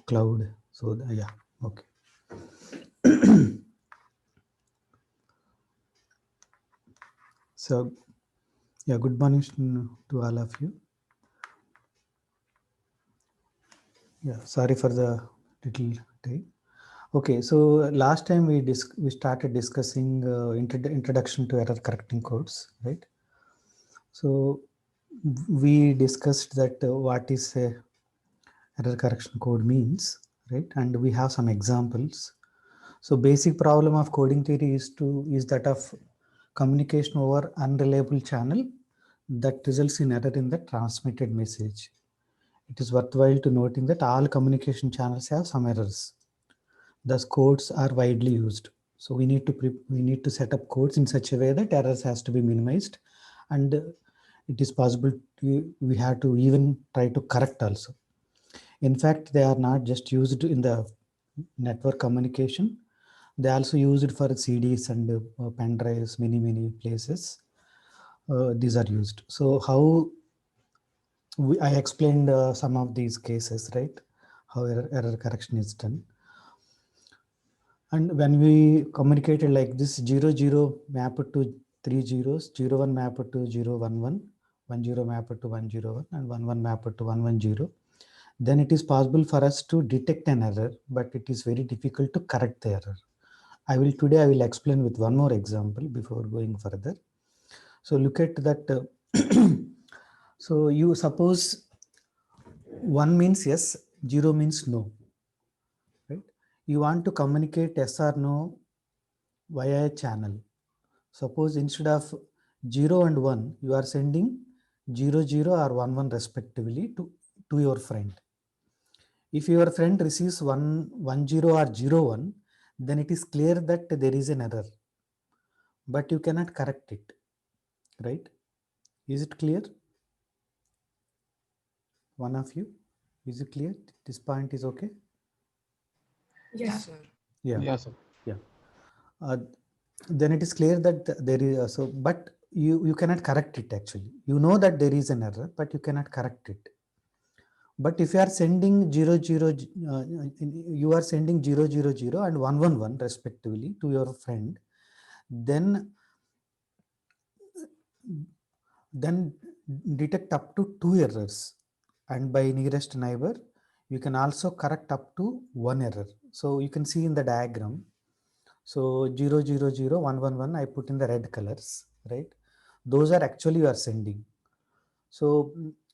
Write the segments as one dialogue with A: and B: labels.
A: cloud. So yeah, okay. So yeah, good morning to all of you. Yeah, sorry for the little time. Okay, so last time we started discussing introduction to error correcting codes, right? So we discussed that what is a error correction code means, right? And we have some examples. So basic problem of coding theory is that of communication over unreliable channel that results in error in the transmitted message. It is worthwhile to noting that all communication channels have some errors. Thus, codes are widely used. So we need to set up codes in such a way that errors has to be minimized, and it is possible we have to even try to correct also. In fact, they are not just used in the network communication. They also use it for CDs and pen drives, many places. These are used. So how I explained some of these cases, right? How error correction is done. And when we communicated like this 00 mapped to 3 zeros, 01 mapped to 011, 10 mapped to 101, and 11 mapped to 110, then it is possible for us to detect an error, but it is very difficult to correct the error. Today I will explain with one more example before going further. So look at that. So you suppose 1 means yes, 0 means no, right? You want to communicate yes or no via a channel. Suppose instead of 0 and 1, you are sending 00 or 11 respectively to your friend. If your friend receives 110 or 01, then it is clear that there is an error, but you cannot correct it, right? Is it clear? One of you? Is it clear? This point is okay?
B: Yes, sir.
A: Yeah,
C: Yeah, sir.
A: yeah. Uh, then it is clear that there is but you cannot correct it actually. You know that there is an error, but you cannot correct it. But if you are sending 00, you are sending 000 and 111 respectively to your friend, then then detect up to 2 errors, and by nearest neighbor you can also correct up to 1 error. So you can see in the diagram. So 000111 I put in the red colors, right? Those are actually you are sending. So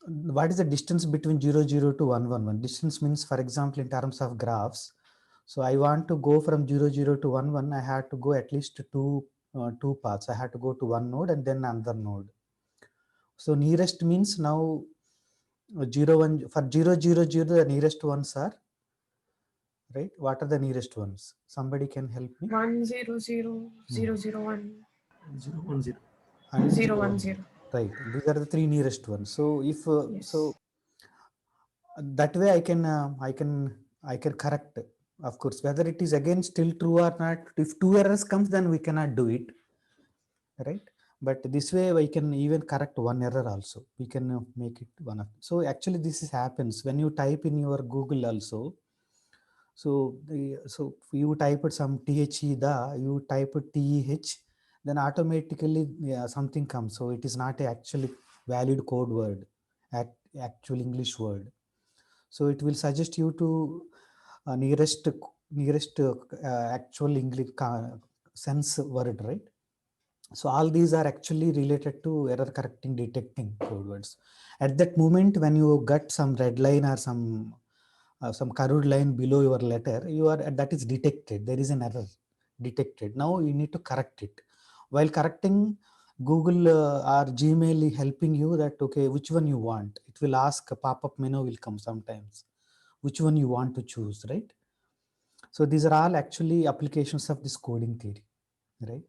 A: what is the distance between 00 to 111? Distance means, for example, in terms of graphs. So I want to go from 00 to 11. I had to go at least two paths. I had to go to one node and then another node. So nearest means now 01 for 000 the nearest ones are, right? What are the nearest ones? Somebody can help me.
B: 100 001
C: 010.
A: And
B: 010.
A: right, these are the three nearest ones. So if
B: Yes.
A: that way I can correct, of course, whether it is again still true or not. If two errors comes, then we cannot do it, right? But this way we can even correct one error also. We can make it one of. So actually this is happens when you type in your Google also. So you type it some you type it TEH, then automatically something comes. So it is not a actually valid code word, actual English word. So it will suggest you to nearest actual English sense word, right? So all these are actually related to error correcting detecting code words. At that moment when you get some red line or some curved line below your letter, you are that is detected. There is an error detected. Now you need to correct it. While correcting, Google or Gmail is helping you that okay, which one you want. It will ask, a pop-up menu will come sometimes. Which one you want to choose, right? So these are all actually applications of this coding theory, right?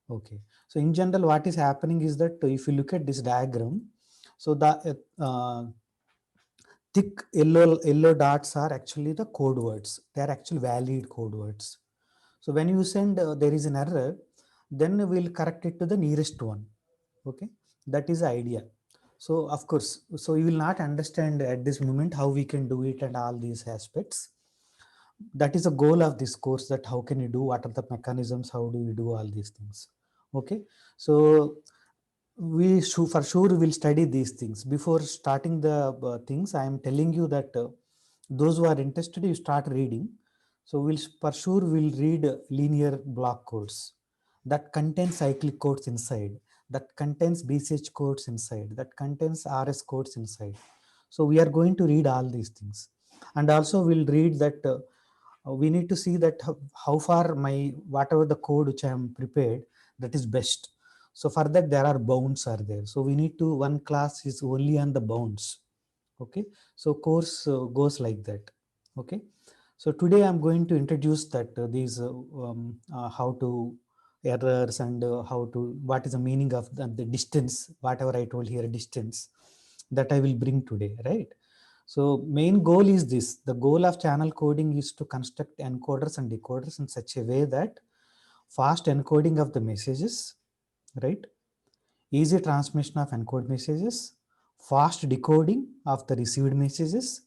A: Okay. So in general, what is happening is that if you look at this diagram, so the thick yellow dots are actually the code words. They are actually valid code words. So when you send there is an error, then we'll correct it to the nearest one. Okay, that is the idea. So of course, so you will not understand at this moment how we can do it and all these aspects. That is the goal of this course, that how can you do, what are the mechanisms, how do you do all these things. Okay, so we for sure will study these things. Before starting the things, I am telling you that those who are interested, you start reading. So we'll for sure will read linear block codes that contains cyclic codes inside, that contains BCH codes inside, that contains RS codes inside. So we are going to read all these things, and also we'll read that we need to see that how far my whatever the code which I am prepared, that is best. So for that there are bounds are there. So we need to, one class is only on the bounds. Okay, so course goes like that. Okay, so today I'm going to introduce that these how to errors and how to, what is the meaning of the distance, whatever I told here distance, that I will bring today, right? So main goal is this. The goal of channel coding is to construct encoders and decoders in such a way that fast encoding of the messages, right? Easy transmission of encoded messages, fast decoding of the received messages,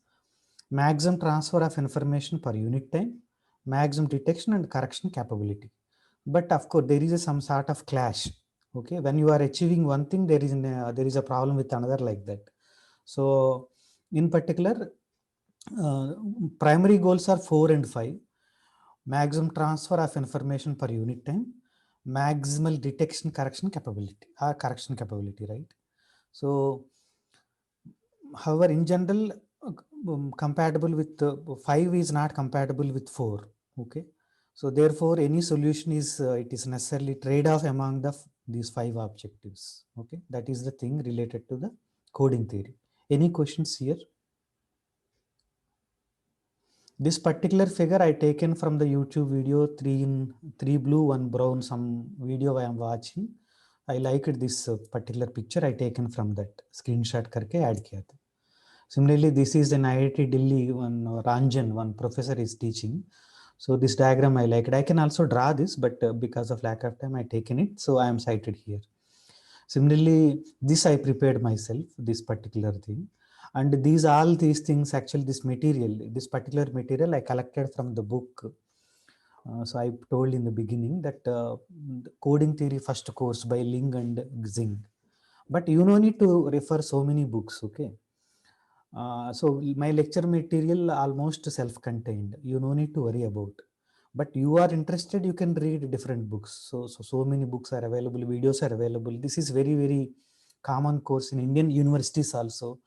A: maximum transfer of information per unit time, maximum detection and correction capability. But of course, there is some sort of clash. Okay, when you are achieving one thing, there is a problem with another, like that. So, in particular, uh, primary goals are 4 and 5. Maximum transfer of information per unit time, maximal detection correction capability, right? So, however, in general, compatible with 5 is not compatible with 4. Okay, so therefore, any solution is it is necessarily trade-off among these 5 objectives. Okay, that is the thing related to the coding theory. Any questions here? This particular figure I taken from the YouTube video, three blue, one brown, some video I am watching. I liked this particular picture. I taken from that screenshot करके add किया था. Similarly, this is an IIT Delhi one Ranjan, one professor is teaching. So this diagram I liked. I can also draw this, but because of lack of time, I taken it. So I am cited here. Similarly, this I prepared myself, this particular thing. And all these things, actually this material, this particular material I collected from the book. So I told in the beginning that coding theory first course by Ling and Xing. But you no need to refer so many books, okay? So my lecture material almost self-contained. You no need to worry about. But you are interested, you can read different books. So many books are available, videos are available. This is very, very common course in Indian universities also.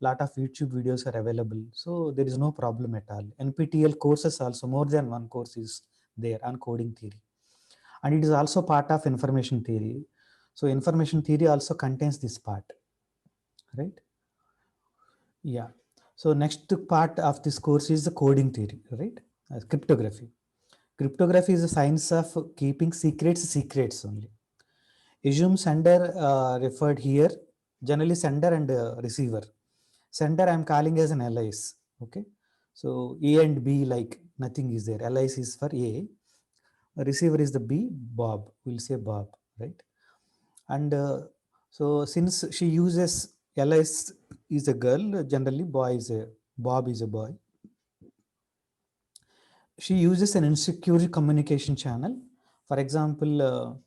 A: Lot of YouTube videos are available. So there is no problem at all. NPTEL courses also, more than one course is there on coding theory. And it is also part of information theory. So information theory also contains this part, right? Yeah. So next part of this course is the coding theory, right? Cryptography. Cryptography is a science of keeping secrets only. Assume sender referred here, generally sender and receiver. Sender I'm calling as an alias, okay? So A and B, like nothing is there. Alias is for A. Receiver is the B, Bob. We'll say Bob, right? And so since she uses alias is a girl, generally Bob is a boy. She uses an insecure communication channel. For example,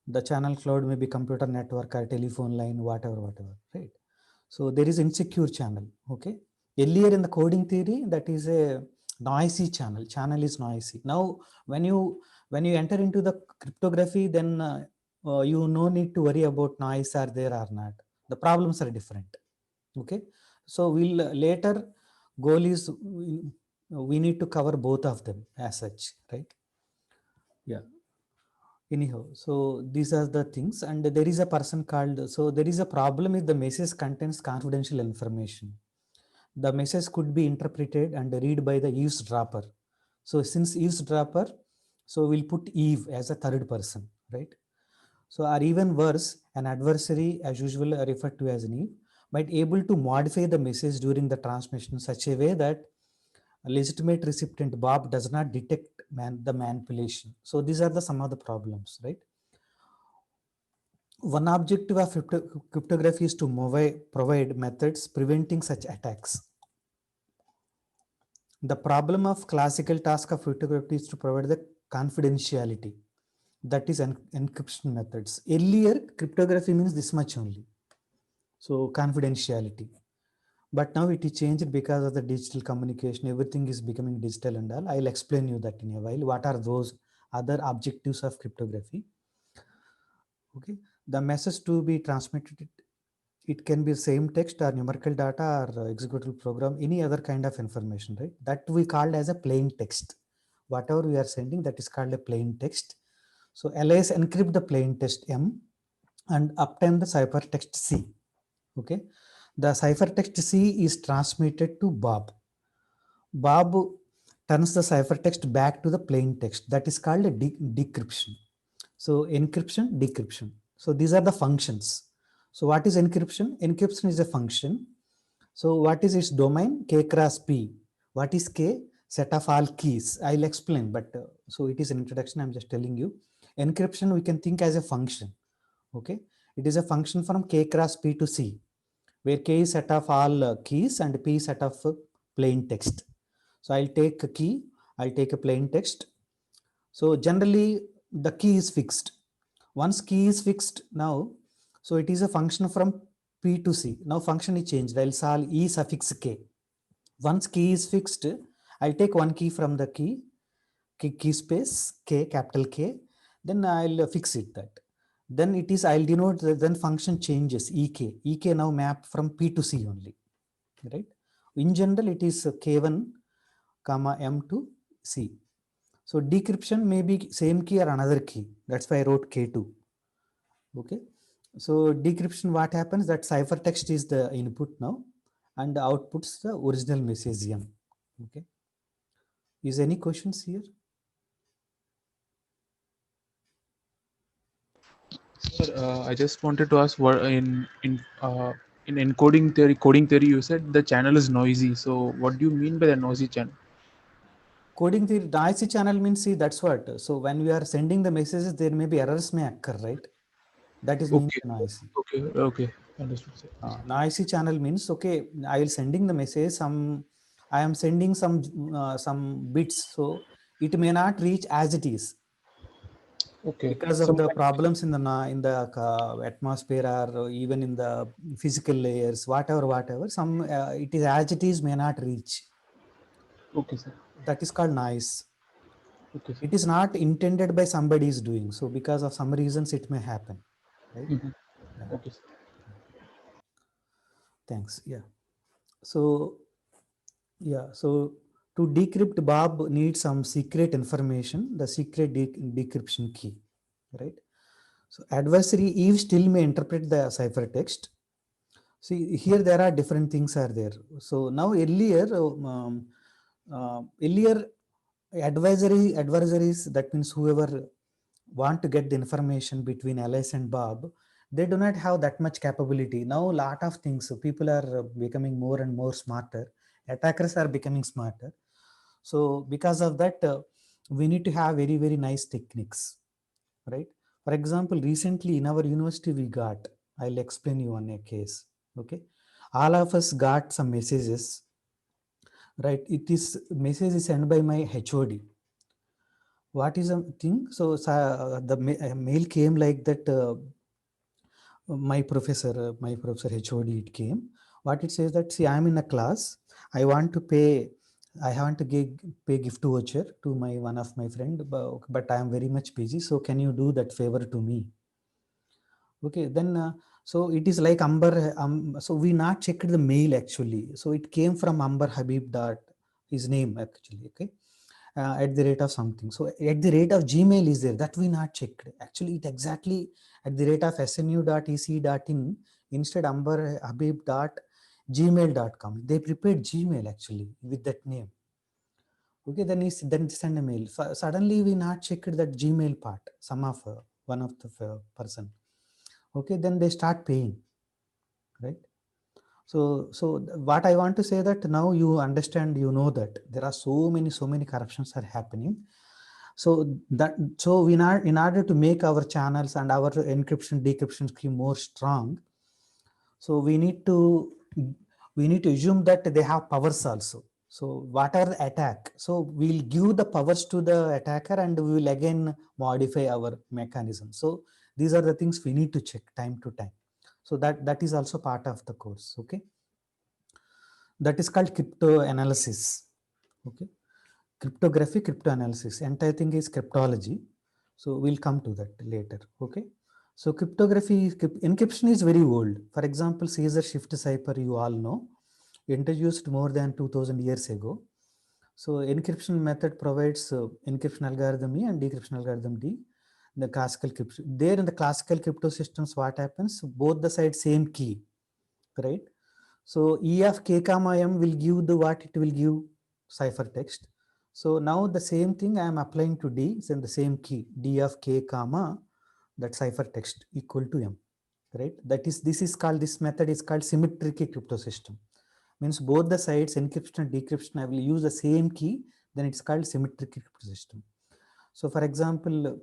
A: the channel cloud may be computer network or telephone line, whatever, right? So there is insecure channel, okay? Earlier in the coding theory, that is a noisy channel. Channel is noisy. Now, when you enter into the cryptography, then you no need to worry about noise are there or not. The problems are different, okay? So we'll later goal is we need to cover both of them as such, right? Yeah. Anyhow, so these are the things, and there is a person called, so there is a problem if the message contains confidential information. The message could be interpreted and read by the eavesdropper. So since eavesdropper, so we'll put Eve as a third person, right? So or even worse, an adversary, as usual referred to as an Eve, might able to modify the message during the transmission in such a way that a legitimate recipient Bob does not detect the manipulation. So these are some of the problems, right? One objective of cryptography is to provide methods preventing such attacks. The problem of classical task of cryptography is to provide the confidentiality, that is encryption methods. Earlier, cryptography means this much only, so confidentiality. But now it is changed because of the digital communication. Everything is becoming digital and all. I'll explain you that in a while. What are those other objectives of cryptography? Okay, the message to be transmitted, it can be same text or numerical data or executable program, any other kind of information, right? That we called as a plain text. Whatever we are sending, that is called a plain text. So LIS encrypt the plain text M and obtain the ciphertext C. Okay, the ciphertext C is transmitted to Bob. Bob turns the ciphertext back to the plain text. That is called a decryption. So encryption, decryption. So these are the functions. So what is encryption? Encryption is a function. So what is its domain? K cross P. What is K? Set of all keys. I'll explain, but so it is an introduction. I'm just telling you. Encryption we can think as a function. Okay, it is a function from K cross P to C, where K is set of all keys and P is set of plain text. So I'll take a key, I'll take a plain text. So generally the key is fixed. Once key is fixed now, so it is a function from P to C. Now function is changed. I'll solve E suffix K. Once key is fixed, I'll take one key from the key space K, capital K, then I'll fix it that. Then it is, I'll denote, then function changes EK. EK now map from P to C only, right? In general, it is K1 comma M to C. So decryption may be same key or another key. That's why I wrote K2. Okay. So decryption, what happens, that ciphertext is the input now and outputs the original message M. Okay. Is any questions here?
B: Sir, I just wanted to ask, what in encoding theory, coding theory, you said the channel is noisy. So what do you mean by the noisy channel?
A: Coding the noisy channel means, see, that's what. So when we are sending the messages, there may be errors may occur, right? That is means
B: Okay,
A: noisy.
B: okay, understood, sir.
A: Noisy channel means, okay, I will sending the message. I am sending some bits, so it may not reach as it is
B: Okay,
A: because of
B: so
A: the problems in the atmosphere or even in the physical layers, whatever. It is as it is may not reach.
B: okay, sir.
A: That is called noise.
B: Okay, sir.
A: It is not intended by somebody is doing so, because of some reasons it may happen, right?
B: Mhm.
A: Yeah.
B: Okay, sir.
A: Thanks. Yeah. So yeah, so to decrypt, Bob needs some secret information, the secret decryption key, right? So adversary Eve still may interpret the ciphertext. See, here there are different things are there. So now earlier adversaries, that means whoever want to get the information between Alice and Bob, they do not have that much capability. Now a lot of things, so people are becoming more and more smarter. Attackers are becoming smarter. So because of that, we need to have very nice techniques, right? For example, recently in our university we got, I'll explain you on a case. Okay, all of us got some messages, right? It is message is sent by my HOD. What is a thing? So the mail came like that. My professor HOD, it came. What it says that, see, I'm in a class. I want to pay. I want to pay gift voucher to my one of my friend, but I am very much busy. So can you do that favor to me? Okay, then so it is like Amber. So we not checked the mail actually. So it came from Amber Habib dot his name actually. Okay, at the rate of something. So at the rate of Gmail is there, that we not checked. Actually, it exactly at the rate of snu.ec.in, instead Amber Habib dot gmail.com. They prepared Gmail actually with that name. Okay, then send a mail. Suddenly we not checked that Gmail part. Some of one of the person. Okay, then they start paying, right? So what I want to say that now you understand, you know that there are so many corruptions are happening. So in order to make our channels and our encryption decryption scheme more strong, so we need to assume that they have powers also. So whatever attack, so we'll give the powers to the attacker and we will again modify our mechanism. So these are the things we need to check time to time. So that is also part of the course. Okay, that is called crypto analysis. Okay, cryptography, crypto analysis, entire thing is cryptology. So we'll come to that later. Okay, so encryption is very old. For example, Caesar shift cipher, you all know, introduced more than 2000 years ago. So encryption method provides encryption algorithm E and decryption algorithm D. The classical crypto, there in the classical crypto systems, what happens? Both the sides same key, right? So E of k comma m will give the what it will give ciphertext. So now the same thing I am applying to D is in the same key, D of k comma that ciphertext equal to m, right? That is, this method is called symmetric crypto system. Means both the sides encryption and decryption I will use the same key, then it's called symmetric crypto system. So for example,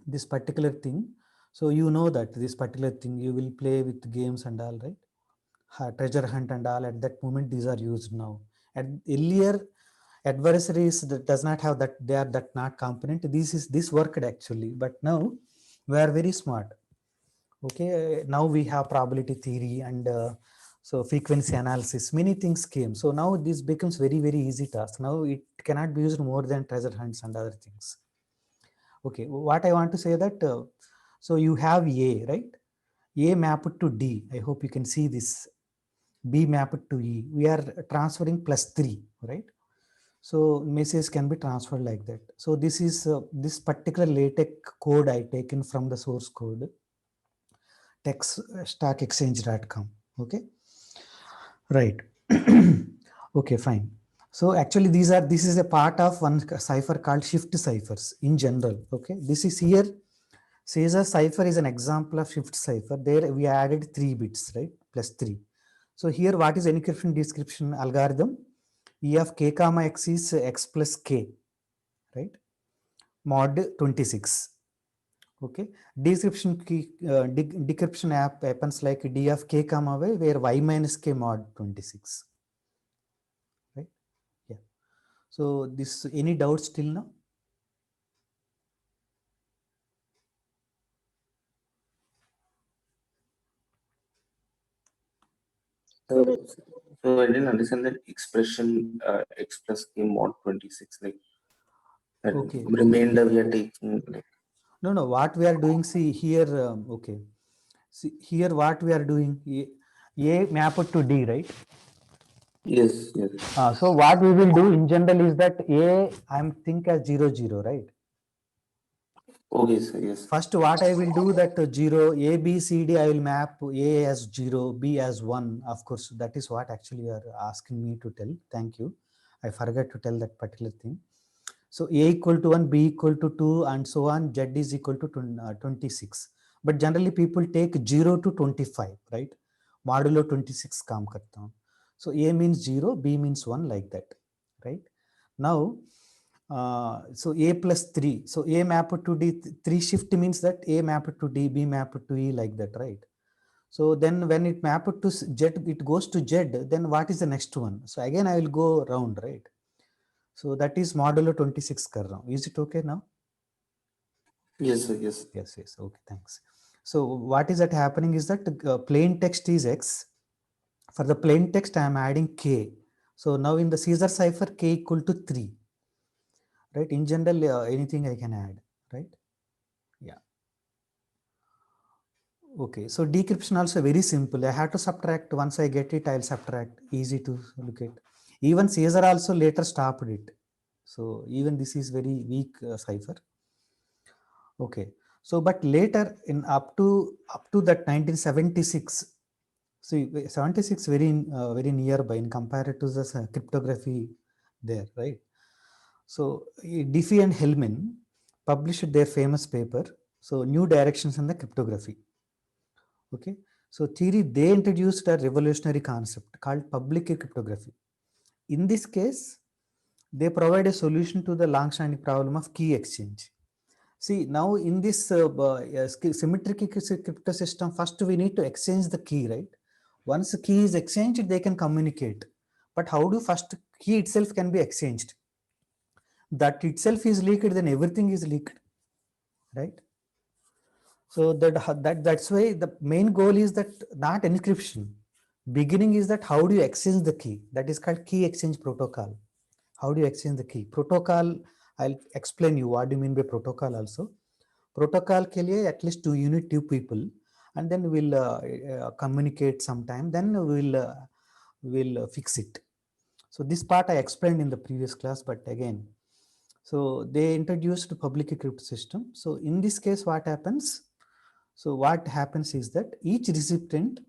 A: this particular thing, so you know that this particular thing you will play with games and all, right? Treasure hunt and all, at that moment these are used now. At earlier adversaries that does not have that, they are that not component, this worked actually, but now we are very smart. Okay, now we have probability theory and so frequency analysis, many things came. So now this becomes very easy task. Now it cannot be used more than treasure hunts and other things. Okay, what I want to say that so you have A, right? A mapped to D. I hope you can see this. B mapped to E. We are transferring +3, right? So messages can be transferred like that. So this is this particular LaTeX code I taken from the source code, techstackexchange.com. Okay, right. Okay, fine. So actually this is a part of one cipher called shift ciphers in general. Okay, this is here. Caesar cipher is an example of shift cipher. There we added 3 bits, right? +3. So here what is encryption description algorithm? E of k comma x is x plus k, right? Mod 26. Okay. Decryption app happens like d of k comma y, where y minus k mod 26. Right? Yeah. So this, any doubts till now?
C: So I didn't understand that expression x plus k mod 26, like that
A: Okay.
C: remainder we are taking, like.
A: No, what we are doing, see here, okay. See here what we are doing, A mapped to D, right?
C: Yes, yes.
A: So what we will do in general is that A I'm think as 0, 0, right?
C: Okay, sir, yes.
A: First, what I will do that 0, A, B, C, D, I will map A as 0, B as 1. Of course, that is what actually you are asking me to tell. Thank you. I forgot to tell that particular thing. So A equal to 1, B equal to 2, and so on, Z is equal to 26. But generally people take 0 to 25, right? Modulo 26 काम करता हूँ. So A means 0, B means 1, like that, right? Now, so A plus 3. So A mapped to D, 3 shift means that A mapped to D, B mapped to E, like that, right? So then when it mapped to Z, it goes to Z, then what is the next one? So again, I will go round, right? So that is modulo 26 kar raha hu. Is it okay now?
C: Yes, sir, yes.
A: Yes. Okay, thanks. So what is that happening is that plain text is X. For the plain text, I am adding K. So now in the Caesar cipher, K equal to 3. Right? In general, anything I can add, right? Yeah. Okay. So decryption also very simple. I have to subtract. Once I get it, I'll subtract. Easy to look at. Even Caesar also later stopped it. So even this is very weak cipher. Okay. So, but later in up to that 1976, see 76 very nearby in compared to the cryptography there, right? So Diffie and Hellman published their famous paper. So New Directions in the Cryptography. Okay. So theory, they introduced a revolutionary concept called public key cryptography. In this case, they provide a solution to the long-standing problem of key exchange. See, now in this symmetric crypto system, first we need to exchange the key, right? Once the key is exchanged, they can communicate. But how do first key itself can be exchanged? That itself is leaked, then everything is leaked, right? So that's why the main goal is that not encryption. Beginning is that how do you exchange the key? That is called key exchange protocol. How do you exchange the key? Protocol, I'll explain you what do you mean by protocol also. Protocol ke liye at least you need two people, and then we'll communicate sometime, then we'll fix it. So this part I explained in the previous class, but again, so they introduced public key crypto system. So in this case, what happens? So what happens is that each recipient,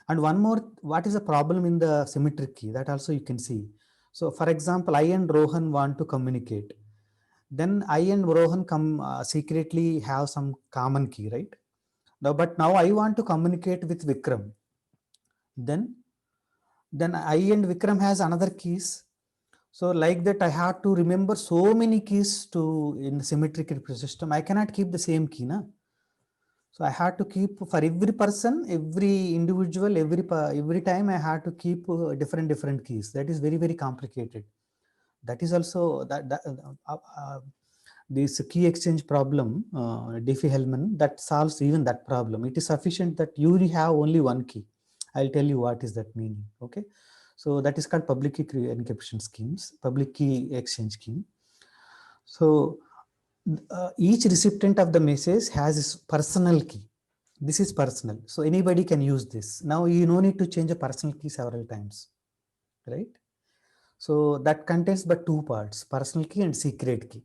A: and one more, what is the problem in the symmetric key? That also you can see. So for example, I and Rohan want to communicate. Then I and Rohan secretly have some common key, right? Now, but now I want to communicate with Vikram. Then I and Vikram has another keys. So like that, I have to remember so many keys to in symmetric crypto system. I cannot keep the same key, na? So I had to keep for every person, every individual, every time I had to keep different keys. That is very complicated. That is also this key exchange problem, Diffie-Hellman, that solves even that problem. It is sufficient that you have only one key. I'll tell you what is that meaning. Okay, so that is called public key encryption schemes, public key exchange scheme. So each recipient of the message has his personal key. This is personal, so anybody can use this. Now you no need to change a personal key several times, right? So that contains but two parts: personal key and secret key.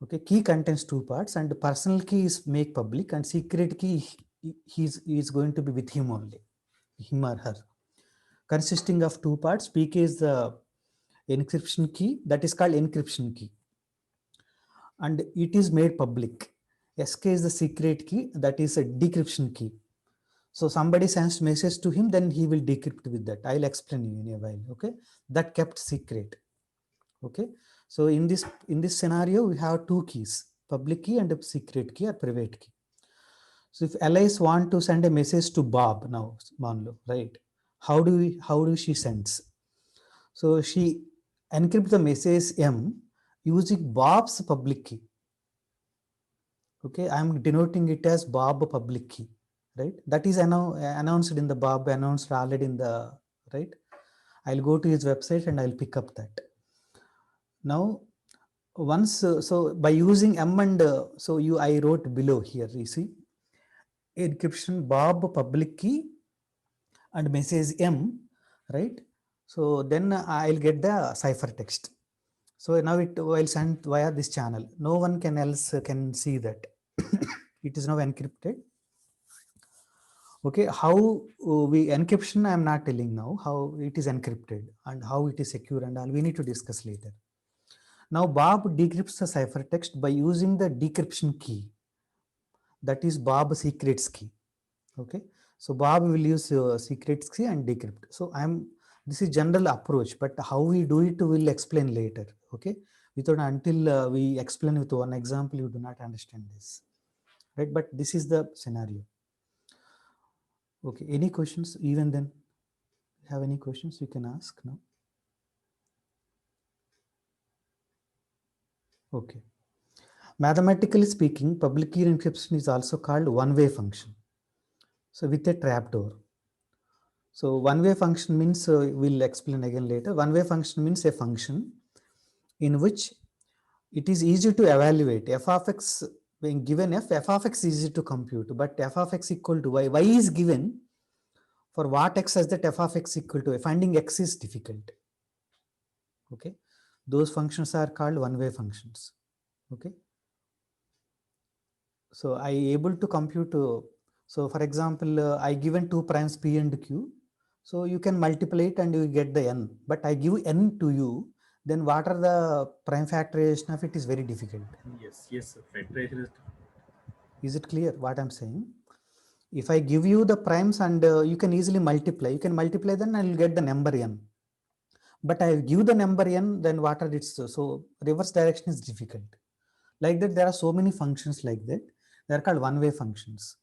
A: Okay, key contains two parts, and the personal key is make public, and secret key is going to be with him only, him or her, consisting of two parts. PK is the encryption key, that is called encryption key, and it is made public. SK is the secret key, that is a decryption key. So somebody sends message to him, then he will decrypt with that. I'll explain you in a while. Okay, that kept secret. Okay, so in this scenario, we have two keys: public key and a secret key or private key. So if Alice want to send a message to Bob now, Manlo, right? How do she sends? So she encrypt the message M using Bob's public key. Okay, I'm denoting it as Bob public key, right? That is announced in the Bob, announced already in the, right? I'll go to his website and I'll pick up that. Now, once, so by using M and, I wrote below here, you see, encryption Bob public key and message M, right? So then I'll get the ciphertext. So now it will send via this channel. No one else can see that. It is now encrypted. Okay, how we encryption, I'm not telling now how it is encrypted and how it is secure and all. We need to discuss later. Now Bob decrypts the ciphertext by using the decryption key. That is Bob secrets key. Okay, so Bob will use secrets key and decrypt. So this is general approach, but how we do it will explain later. Okay, until we explain with one example, you do not understand this, right? But this is the scenario. Okay, any questions? Even then, have any questions you can ask now? Okay. Mathematically speaking, public key encryption is also called one-way function. So with a trapdoor. So one-way function means, we'll explain again later. One-way function means a function in which it is easy to evaluate. F of x, being given f of x is easy to compute, but f of x equal to y is given. For what x has that f of x equal to, finding x is difficult. Okay, those functions are called one-way functions. Okay, so I able to compute. So for example, I given two primes p and q. So you can multiply it and you get the n. But I give n to you, then what are the prime factorization of it is very difficult.
D: Yes, factorization
A: is it clear what I'm saying? If I give you the primes and you can easily multiply, then I will get the number n. but I give the number n, then what are its, so reverse direction is difficult. Like that, there are so many functions like that. They are called one-way functions.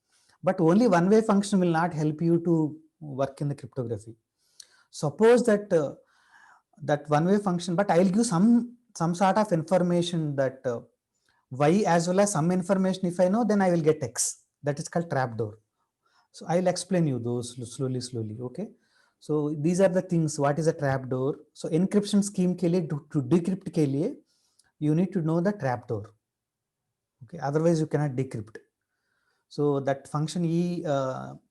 A: But only one-way function will not help you to work in the cryptography. Suppose that that one-way function, but I'll give some sort of information that y as well as some information. If I know, then I will get x. That is called trapdoor. So I'll explain you those slowly. Okay. So these are the things. What is a trapdoor? So encryption scheme के लिए to decrypt के लिए you need to know the trapdoor. Okay. Otherwise you cannot decrypt. So that function E,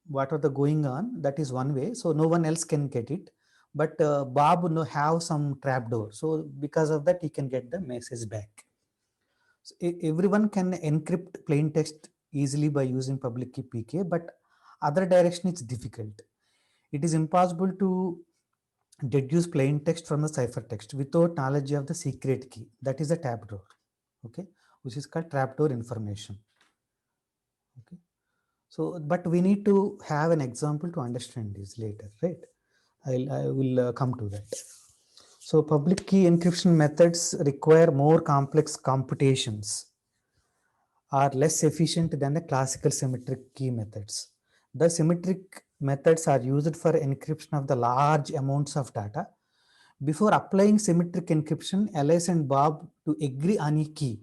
A: what are the going on? That is one way. So no one else can get it. But Bob have some trapdoor. So because of that, he can get the message back. So everyone can encrypt plain text easily by using public key PK, but other direction it's difficult. It is impossible to deduce plain text from the ciphertext without knowledge of the secret key. That is a trapdoor, okay, which is called trapdoor information. Okay, so but we need to have an example to understand this later, right? I will come to that. So public key encryption methods require more complex computations, are less efficient than the classical symmetric key methods. The symmetric methods are used for encryption of the large amounts of data. Before applying symmetric encryption, Alice and Bob to agree on a key.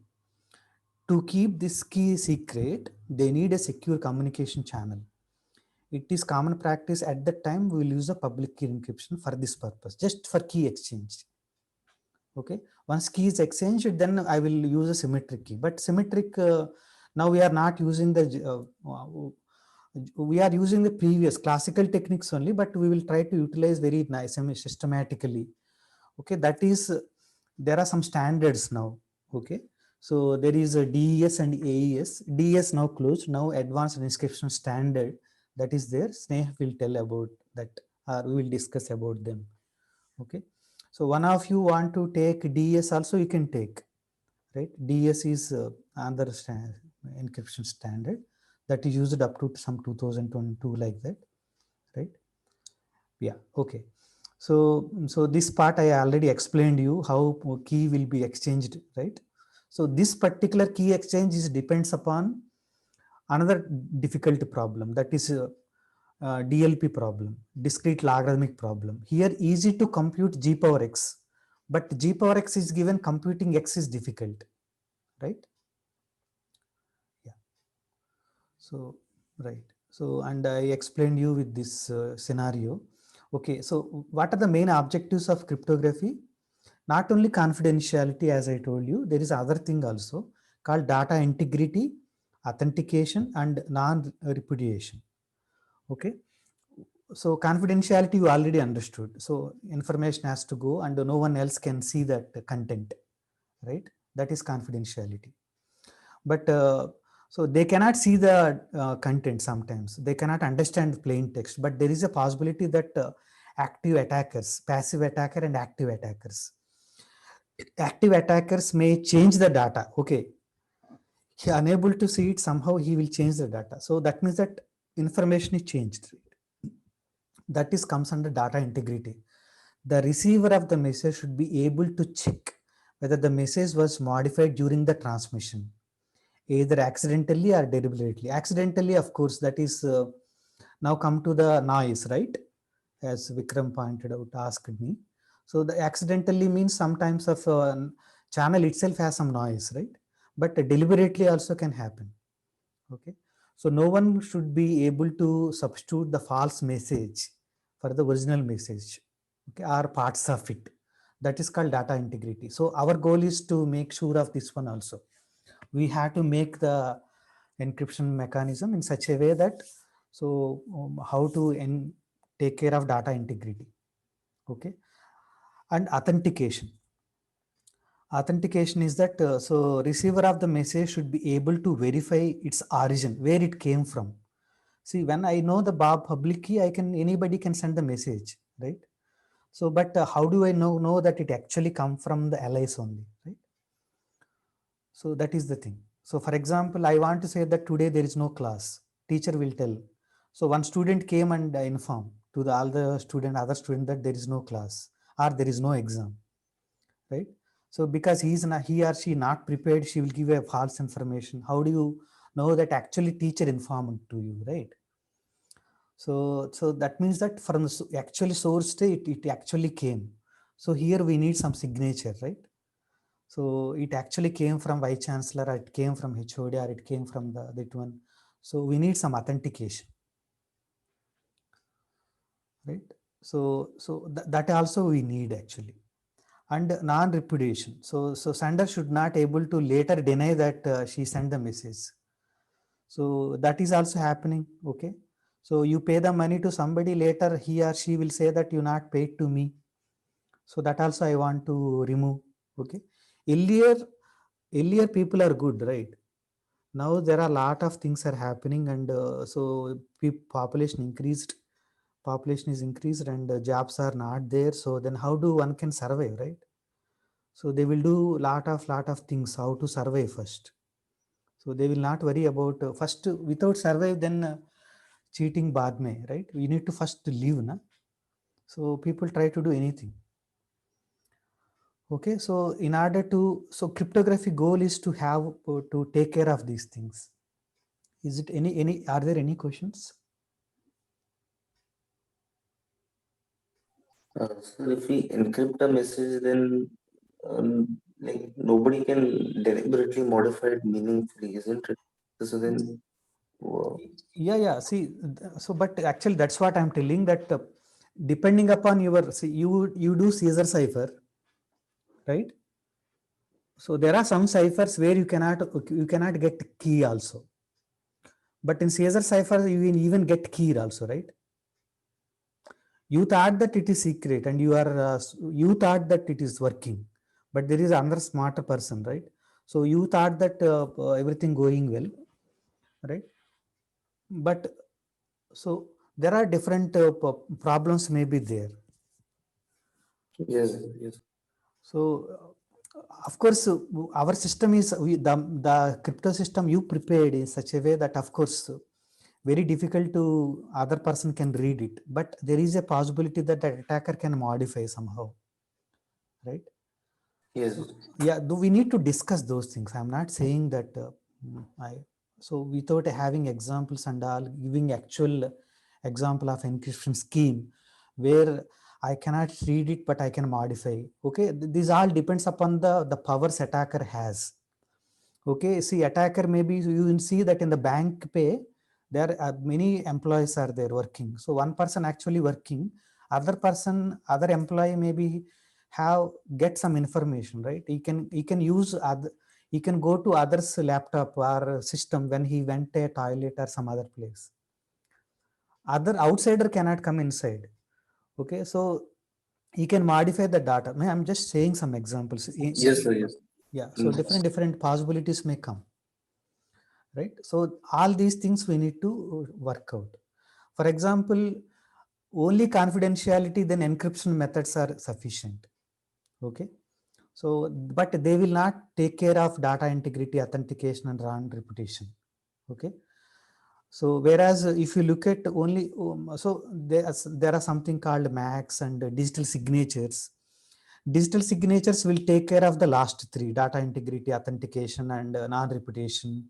A: To keep this key secret, they need a secure communication channel. It is common practice at that time. We will use a public key encryption for this purpose, just for key exchange. Okay, once key is exchanged, then I will use a symmetric key. But symmetric, now we are not using the, we are using the previous classical techniques only, but we will try to utilize very nice systematically. Okay, that is, there are some standards now. Okay, so there is a DES and AES. DES now closed, now advanced inscription standard that is there. Sneh will tell about that, or we will discuss about them. Okay, so one of you want to take DES also, you can take, right? DES is another encryption standard that is used up to some 2022 like that, right? Yeah, okay. So this part I already explained you how key will be exchanged, right? So this particular key exchange is depends upon another difficult problem, that is DLP problem, discrete logarithmic problem. Here easy to compute G power X, but G power X is given, computing X is difficult, right? Yeah. So, right. So, and I explained you with this scenario. Okay, so what are the main objectives of cryptography? Not only confidentiality, as I told you, there is other thing also called data integrity, authentication, and non-repudiation. Okay, so confidentiality you already understood. So information has to go and no one else can see that content, right? That is confidentiality. But so they cannot see the content sometimes. They cannot understand plain text, but there is a possibility that active attackers, passive attacker and active attackers. Active attackers may change the data. Okay, he unable to see it, somehow he will change the data. So that means that information is changed. That is comes under data integrity. The receiver of the message should be able to check whether the message was modified during the transmission, either accidentally or deliberately. Accidentally, of course, that is now come to the noise, right? As Vikram pointed out, asked me. So the accidentally means sometimes of channel itself has some noise, right? But deliberately also can happen. Okay, so no one should be able to substitute the false message for the original message, okay, or parts of it. That is called data integrity. So our goal is to make sure of this one also. We have to make the encryption mechanism in such a way that, so how to take care of data integrity. Okay, and authentication. Authentication is that, so receiver of the message should be able to verify its origin, where it came from. See, when I know the Bob public key, anybody can send the message, right? So, but how do I know that it actually come from the allies only, right? So that is the thing. So for example, I want to say that today there is no class. Teacher will tell. So one student came and informed to all the other student that there is no class. or there is no exam, right? So because he or she not prepared, she will give a false information. How do you know that actually teacher informed to you, right? So that means that from the actually source state, it actually came. So here we need some signature, right? So it actually came from vice chancellor, or it came from HOD, or it came from that one. So we need some authentication, right? So that also we need actually. And non-repudiation. So sender should not able to later deny that she sent the message. So that is also happening. Okay. So you pay the money to somebody, later he or she will say that you not paid to me. So that also I want to remove. Okay. Earlier people are good, right? Now there are a lot of things are happening, and so population is increased, and jobs are not there. So then how do one can survive, right? So they will do lot of things how to survive first. So they will not worry about first without survive, then cheating baad mein, right? We need to first live, na? So people try to do anything. Okay, so in order to, so cryptography goal is to have to take care of these things. Is it any are there any questions?
C: So if we encrypt a message, then like nobody can deliberately modify it meaningfully, isn't it? So then, wow.
A: Yeah. See, so but actually that's what I'm telling, that depending upon your, see, you do Caesar cipher, right? So there are some ciphers where you cannot get key also. But in Caesar cipher, you will even get key also, right? You thought that it is secret, and you thought that it is working, but there is another smarter person, right? So you thought that everything going well, right? But so there are different problems may be there.
C: Yes, yes.
A: So of course, our system is the crypto system you prepared in such a way that, of course, very difficult to other person can read it, but there is a possibility that the attacker can modify somehow, right?
C: Yes.
A: So yeah, we need to discuss those things. I'm not saying that so without having examples and all, giving actual example of encryption scheme where I cannot read it, but I can modify. Okay, this all depends upon the powers attacker has. Okay, see, attacker, maybe you will see that in the bank pay, there are many employees are there working. So one person actually working, other employee maybe have get some information, right? He can use other, he can go to others laptop or system when he went to a toilet or some other place. Other outsider cannot come inside. Okay, so he can modify the data. I'm just saying some examples.
C: Yes, sir. Yes.
A: Yeah, so different possibilities may come, right? So all these things we need to work out. For example, only confidentiality, then encryption methods are sufficient. Okay, so but they will not take care of data integrity, authentication, and reputation. Okay, so whereas if you look at only so there are something called max and digital signatures. Digital signatures will take care of the last three: data integrity, authentication, and non-reputation.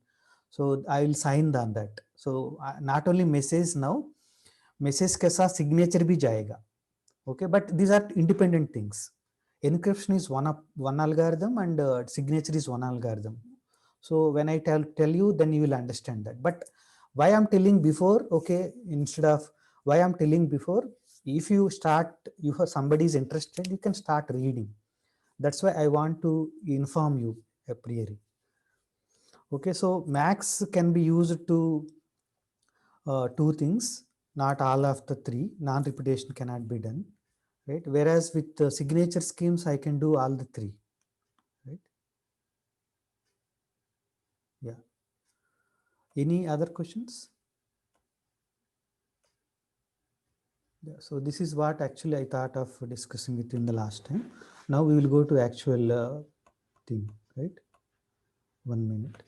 A: So I will sign on that. So not only message now, message के साथ signature भी जाएगा. Okay, but these are independent things. Encryption is one algorithm, and signature is one algorithm. So when I tell you, then you will understand that. But why I'm telling before, okay, instead of why I'm telling before, if you start, you have somebody is interested, you can start reading. That's why I want to inform you a priori. Okay, so max can be used to two things, not all of the three. Non-reputation cannot be done, right? Whereas with signature schemes, I can do all the three, right? Yeah. Any other questions? Yeah, so this is what actually I thought of discussing with you in the last time. Now we will go to actual thing, right? 1 minute.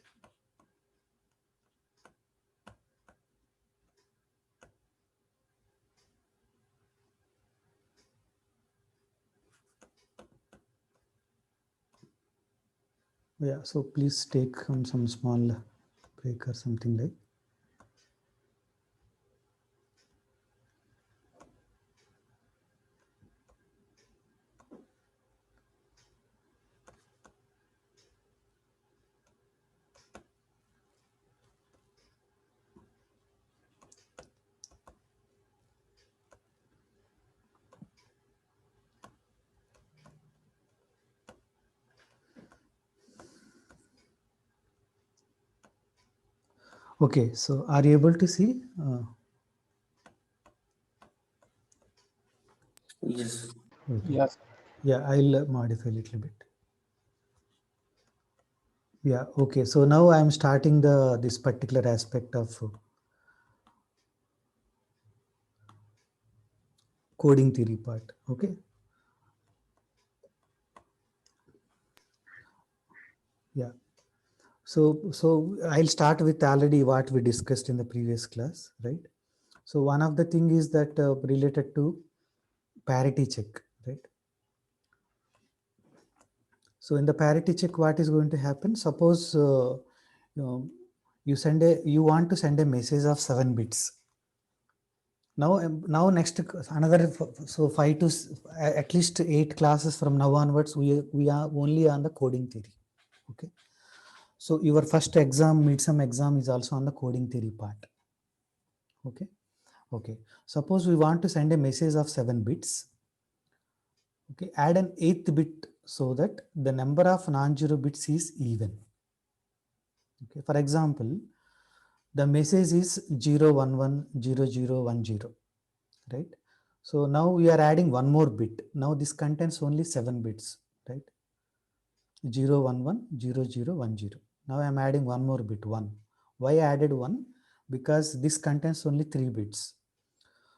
A: Yeah, so please take some small break or something like. Okay, so are you able to see?
C: Yes.
A: Okay.
B: Yes.
A: Yeah, I'll modify a little bit. Yeah, okay. So now I'm starting this particular aspect of coding theory part. Okay. Yeah. So I'll start with already what we discussed in the previous class, right? So one of the thing is that related to parity check, right? So in the parity check, what is going to happen? Suppose you know, you want to send a message of 7 bits. Now next another so at least 8 classes from now onwards we are only on the coding theory. Okay. So your first exam, midsum exam is also on the coding theory part. Okay. Okay. Suppose we want to send a message of 7 bits. Okay. Add an 8th bit so that the number of non-zero bits is even. Okay. For example, the message is 0110010, right? So now we are adding one more bit. Now this contains only 7 bits, right? 0110010. Now I am adding one more bit, 1. Why I added 1? Because this contains only 3 bits.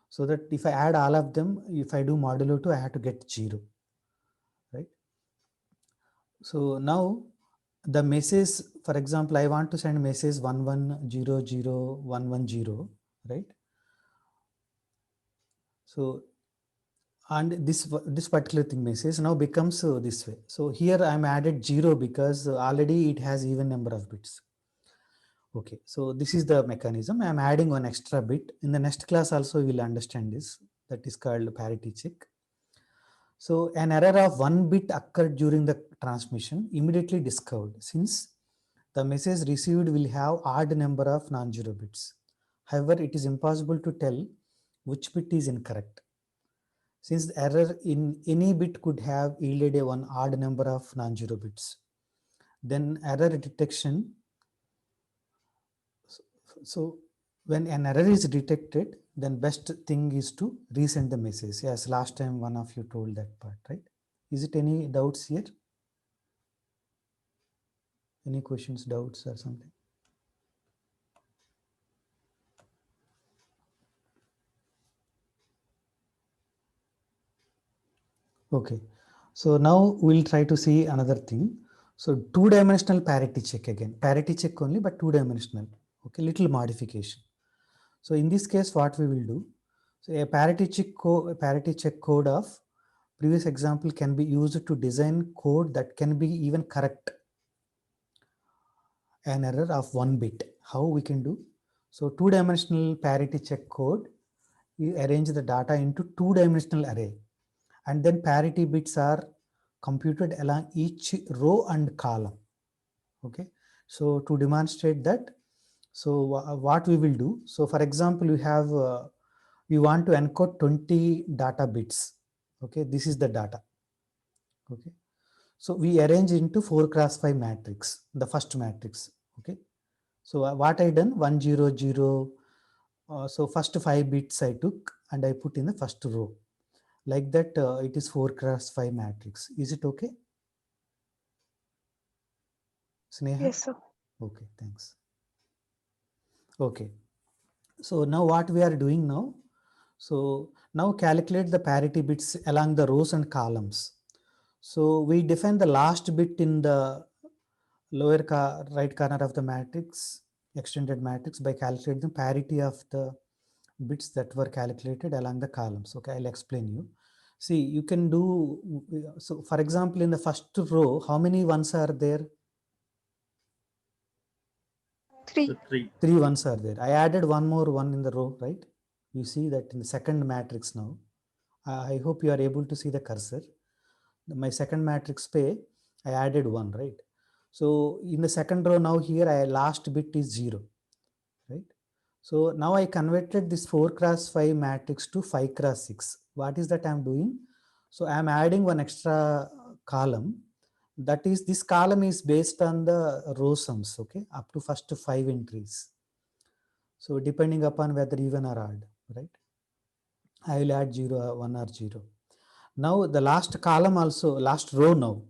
A: So that if I add all of them, if I do modulo 2, I have to get 0, right? So now the message, for example, I want to send message 1100110, right? So and this particular thing message now becomes this way. So here I'm added 0 because already it has even number of bits. Okay, so this is the mechanism. I'm adding one extra bit. In the next class also you will understand this. That is called parity check. So an error of 1 bit occurred during the transmission immediately discovered since the message received will have odd number of non-zero bits. However, it is impossible to tell which bit is incorrect. Since the error in any bit could have yielded a one odd number of non-zero bits, then error detection. So when an error is detected, then best thing is to resend the message. Yes, last time one of you told that part, right? Is it any doubts here? Any questions, doubts or something? Okay. So now we'll try to see another thing. So two-dimensional parity check again. Parity check only, but two-dimensional. Okay, little modification. So in this case, what we will do, so a parity check code of previous example can be used to design code that can be even correct an error of 1 bit. How we can do? So two-dimensional parity check code, you arrange the data into two-dimensional array, and then parity bits are computed along each row and column. Okay, so to demonstrate that, so what we will do, so for example we have we want to encode 20 data bits. Okay, this is the data. Okay, so we arrange into 4 cross 5 matrix, the first matrix. Okay, so what I done 100, so first 5 bits I took and I put in the first row. Like that, it is 4 cross 5 matrix. Is it okay, Sneha?
E: Yes, sir.
A: Okay, thanks. Okay, so now what we are doing now, so now calculate the parity bits along the rows and columns. So we define the last bit in the right corner of the matrix, extended matrix, by calculating the parity of the bits that were calculated along the columns. Okay, I'll explain you. See, you can do, so for example, in the first row, how many ones are there?
D: The three.
A: 3 ones are there. I added one more one in the row, right? You see that in the second matrix now. I hope you are able to see the cursor. My second matrix pay, I added one, right? So in the second row now here, I last bit is 0, right? So now I converted this 4 cross 5 matrix to 5 cross 6. What is that I'm doing? So I'm adding one extra column. That is, this column is based on the row sums, okay, up to first 5 entries. So depending upon whether even or odd, right? I will add 0, 1 or 0. Now the last column also, last row now,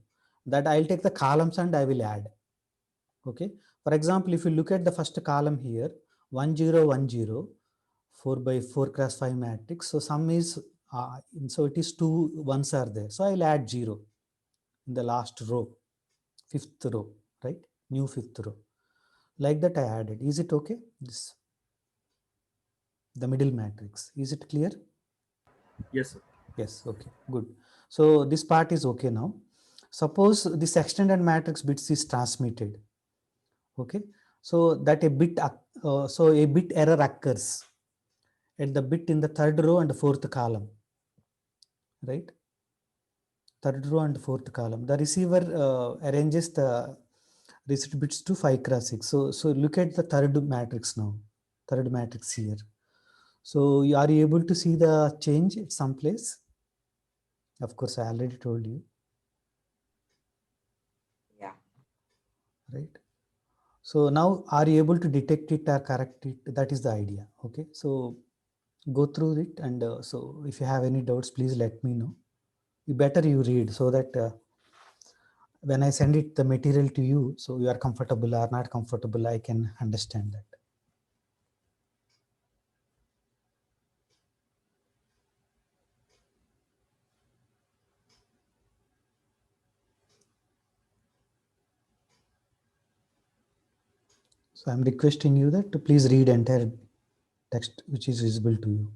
A: that I'll take the columns and I will add. Okay. For example, if you look at the first column here, 1 0 1 0, 4 by 4 cross 5 matrix. So sum is, so it is 2 ones are there. So I'll add 0 in the last row, fifth row, right? New fifth row. Like that I added. Is it okay? This, the middle matrix. Is it clear?
D: Yes, sir.
A: Yes, okay, good. So this part is okay now. Suppose this extended matrix bits is transmitted. Okay, so that a bit, so a bit error occurs at the bit in the third row and fourth column, right? Third row and fourth column. The receiver arranges the receipt bits to 5 cross 6. So look at the third matrix now, third matrix here. So are you able to see the change at some place? Of course, I already told you.
E: Yeah.
A: Right. So now are you able to detect it or correct it? That is the idea. Okay. So go through it. And so if you have any doubts, please let me know. Better you read so that when I send it, the material to you, so you are comfortable or not comfortable, I can understand that. So I'm requesting you that to please read entire text which is visible to you.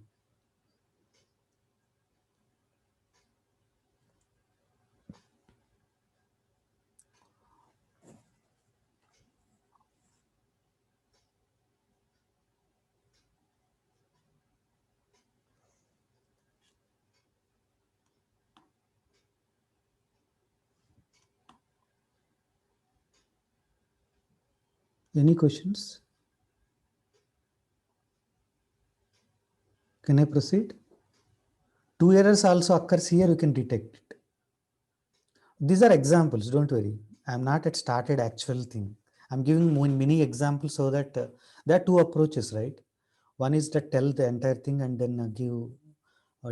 A: Any questions? Can I proceed? 2 errors also occurs here, you can detect it. These are examples, don't worry. I'm not at started actual thing. I'm giving many examples so that there are two approaches, right? One is to tell the entire thing and then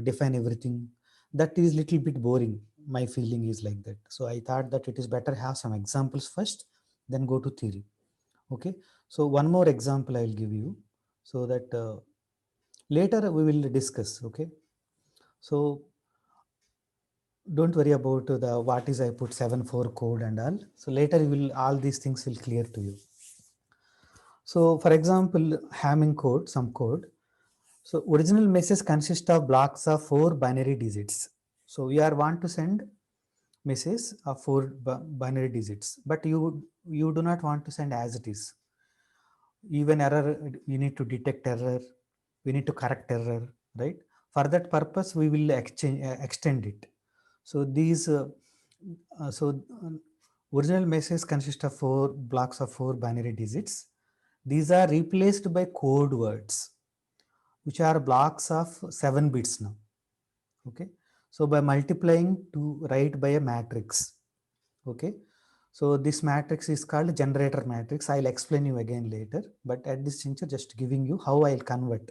A: define everything. That is little bit boring. My feeling is like that. So I thought that it is better have some examples first, then go to theory. Okay. So one more example I'll give you so that later we will discuss. Okay. So don't worry about the what is I put 7.4 code and all. So later you will all these things will clear to you. So for example, Hamming code, some code. So original message consists of blocks of 4 binary digits. So we are want to send message of 4 binary digits, but you do not want to send as it is. Even error, you need to detect error, we need to correct error, right? For that purpose, we will extend it. So these, original message consists of 4 blocks of 4 binary digits. These are replaced by code words, which are blocks of 7 bits now. Okay. So by multiplying to write by a matrix. Okay. So this matrix is called generator matrix. I'll explain you again later, but at this juncture, just giving you how I'll convert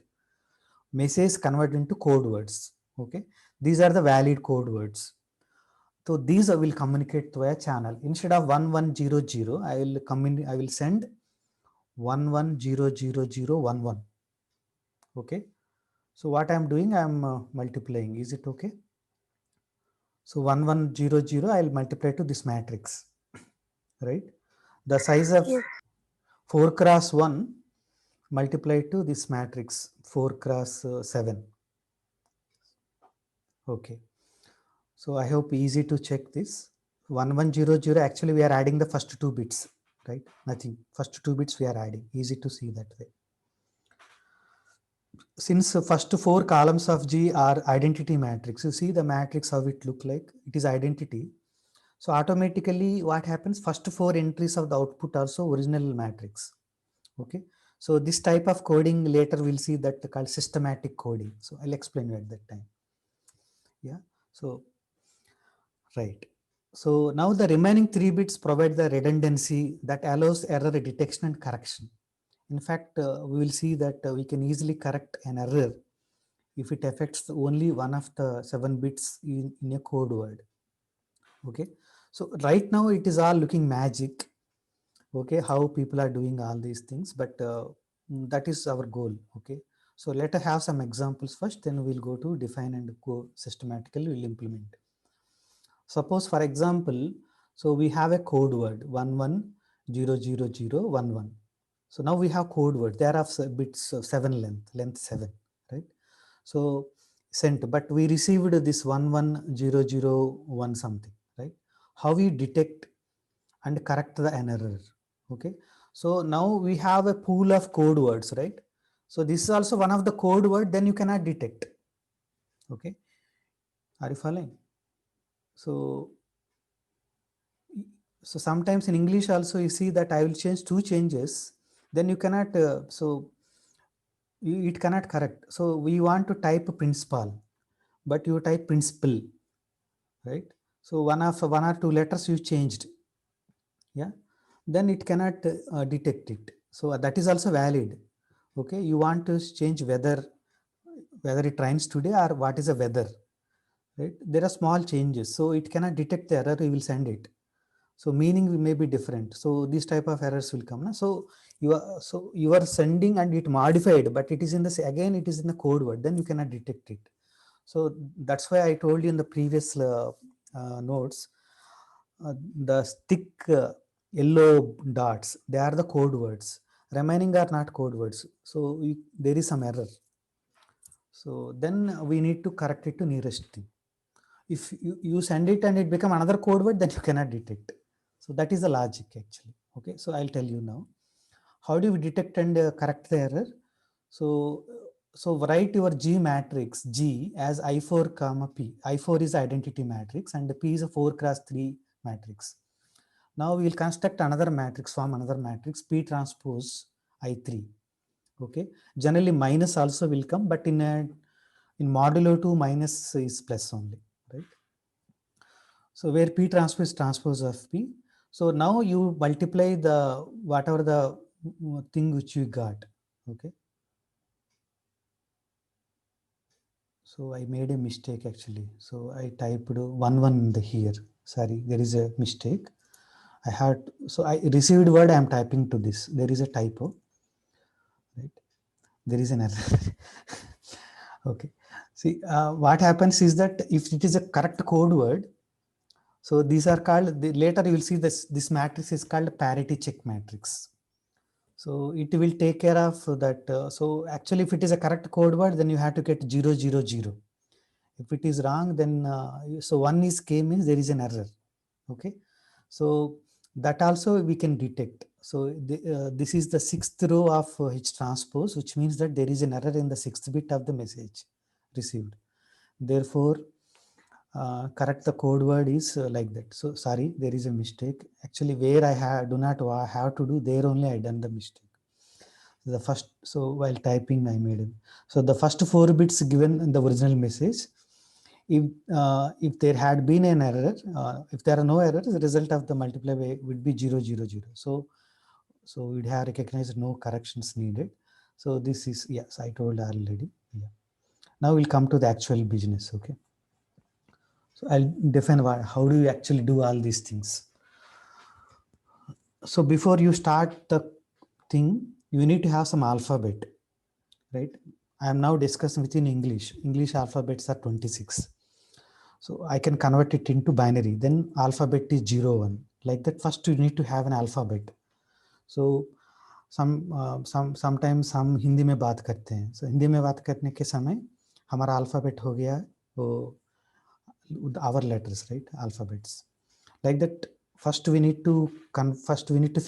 A: message convert into code words. Okay. These are the valid code words. So these I will communicate to a channel. Instead of 1100, I will send 11000011. Okay. So what I'm doing, I'm multiplying. Is it okay? So 1100, I'll multiply to this matrix, right? The size of 4 cross 1 multiply to this matrix 4 cross 7. Okay. So I hope easy to check this. 1100, actually we are adding the first 2 bits, right? Nothing. First 2 bits we are adding. Easy to see that way. Since first 4 columns of G are identity matrix, you see the matrix how it look like. It is identity. So automatically what happens? First 4 entries of the output also original matrix. Okay. So this type of coding later we'll see that called systematic coding. So I'll explain you at that time. Yeah. So right. So now the remaining 3 bits provide the redundancy that allows error detection and correction. In fact, we will see that we can easily correct an error if it affects only one of the 7 bits in a code word. Okay. So right now it is all looking magic. Okay. How people are doing all these things, but that is our goal. Okay. So let us have some examples first, then we'll go to define and go systematically we'll implement. Suppose for example, so we have a code word 11000011. So now we have code word. There are bits of 7 length 7, right? So sent, but we received this 110001 something, right? How we detect and correct the error? Okay. So now we have a pool of code words, right? So this is also one of the code word, then you cannot detect. Okay. Are you following? So sometimes in English also you see that I will change 2 changes, then you cannot, it cannot correct. So we want to type principal, but you type principal, right? So one or two letters you changed, yeah, then it cannot detect it. So that is also valid. Okay, you want to change whether it rains today or what is the weather, right? There are small changes, so it cannot detect the error. You will send it. So meaning may be different. So these type of errors will come. So you are sending and it modified, but it is in the again it is in the code word. Then you cannot detect it. So that's why I told you in the previous notes, the thick yellow dots, they are the code words. Remaining are not code words. So there is some error. So then we need to correct it to nearest thing. If you send it and it become another code word, then you cannot detect. So that is the logic actually. Okay, so I'll tell you now. How do we detect and correct the error? So write your G matrix G as I4 comma P. I4 is identity matrix and P is a 4 cross 3 matrix. Now we will construct another matrix, form another matrix P transpose I3. Okay. Generally minus also will come, but in modulo 2 minus is plus only, right? So where P transpose of P. So now you multiply the whatever the thing which you got. Okay. So I made a mistake actually. So I typed 1 in the here. Sorry, there is a mistake. I had, so I received word I am typing to this. There is a typo. Right. There is an error. Okay. See, what happens is that if it is a correct code word, so these are called, later you will see this matrix is called parity check matrix. So it will take care of that. So actually if it is a correct code word, then you have to get 000. If it is wrong, then so 1 is K means there is an error. Okay. So that also we can detect. So this is the 6th row of H transpose, which means that there is an error in the 6th bit of the message received. Therefore, correct the code word is like that. So sorry, there is a mistake. Actually, where I do not have to do, there only I done the mistake. The first, so while typing I made it. So the first 4 bits given in the original message, if there had been an error, if there are no errors, the result of the multiply would be 000. So we'd have recognized no corrections needed. So this is, yes, I told already. Yeah. Now we'll come to the actual business. Okay. So I'll define how do you actually do all these things. So before you start the thing, you need to have some alphabet, right? I am now discussing within English. English alphabets are 26. So I can convert it into binary. Then alphabet is 0, 1. Like that, first you need to have an alphabet. So sometimes हम हिंदी में बात करते हैं. So Hindi में बात करने के समय हमारा alphabet हो गया वो our letters, right? Alphabets. Like that, first we need to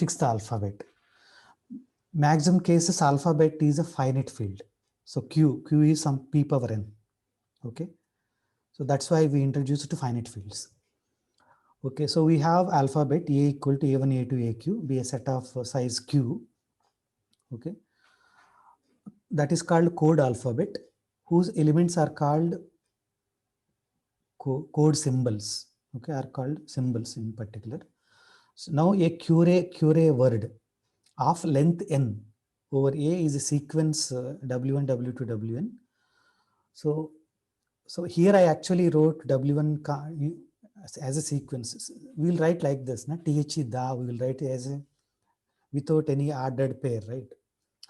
A: fix the alphabet. Maximum cases alphabet is a finite field. So Q is some p power n. Okay. So that's why we introduced to finite fields. Okay. So we have alphabet A equal to A1, A2, AQ be a set of size Q. Okay. That is called code alphabet, whose elements are called code symbols. Okay. Are called symbols in particular. So now a Query word of length n over A is a sequence W1, W2, Wn. So here I actually wrote W1 as a sequence. We'll write like this, na? THE da, we will write as a without any ordered pair, right?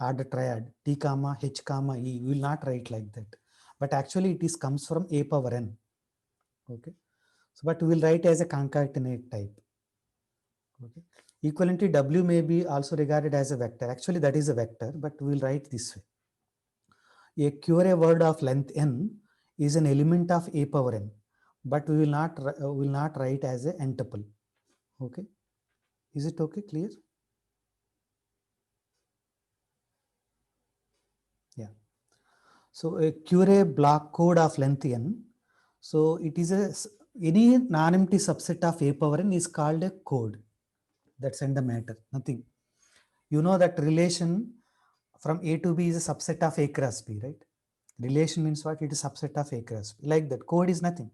A: Ordered triad, T comma, H comma, E. We will not write like that. But actually it is comes from A power n. Okay. So, but we will write as a concatenate type. Okay. Equivalently, W may be also regarded as a vector. Actually, that is a vector, but we will write this way. A Query word of length n is an element of A power n, but we will not write as a n tuple. Okay. Is it okay? Clear? Yeah. So a Query block code of length n. So it is any non-empty subset of A power n is called a code. That's in the matter, nothing. You know that relation from A to B is a subset of A cross B, right? Relation means what? It is subset of A cross B. Like that, code is nothing.